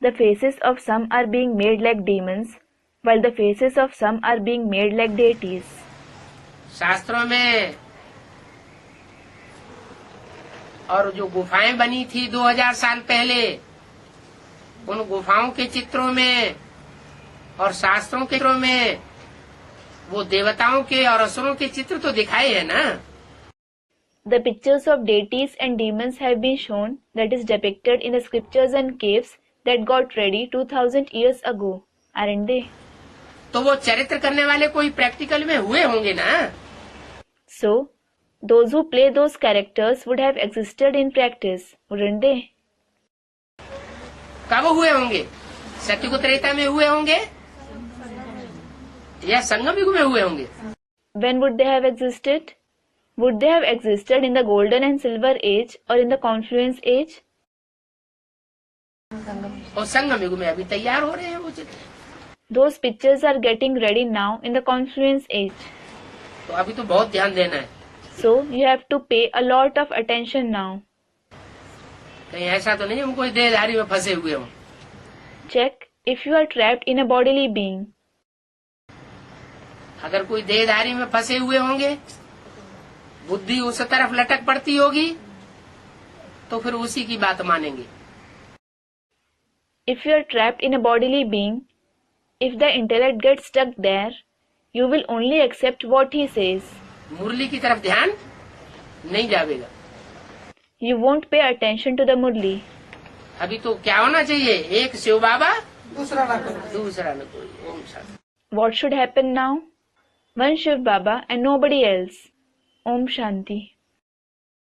The faces of some are being made like demons, while the faces of some are being made like deities. शास्त्रों में और जो गुफाएं बनी थी 2000 साल पहले, उन गुफाओं के चित्रों में और शास्त्रों के चित्रों में वो देवताओं के और असुरों के चित्र तो दिखाए हैं ना। The pictures of deities and demons have been shown, that is depicted in the scriptures and caves that got ready 2000 years ago, aren't they? तो वो चरित्र करने वाले कोई प्रैक्टिकल में हुए होंगे ना। So, those who play those characters would have existed in practice, wouldn't they? कब हुए होंगे? सत्ययुग त्रेता में हुए होंगे या संगम युग में हुए होंगे? When would they have existed? Would they have existed in the Golden and Silver Age or in the Confluence Age? और संगम युग में अभी तैयार हो रहे हैं वो चित्र। Those pictures are getting ready now in the confluence age. तो अभी तो बहुत ध्यान देना है। So you have to pay a lot of attention now. कहीं ऐसा तो नहीं हम कोई देहधारी में फंसे हुए हों। Check if you are trapped in a bodily being. अगर कोई देहधारी में फंसे हुए होंगे, बुद्धि उस तरफ लटक पड़ती होगी, तो फिर उसी की बात मानेंगे। If you are trapped in a bodily being, if the intellect gets stuck there, you will only accept what he says. मुरली की तरफ ध्यान नहीं जाएगा। You won't pay attention to the Murli. अभी तो क्या होना चाहिए? एक शिव बाबा, दूसरा ना करो। दूसरा न कोई। Om Shanti. What should happen now? One Shiv Baba and nobody else. Om Shanti.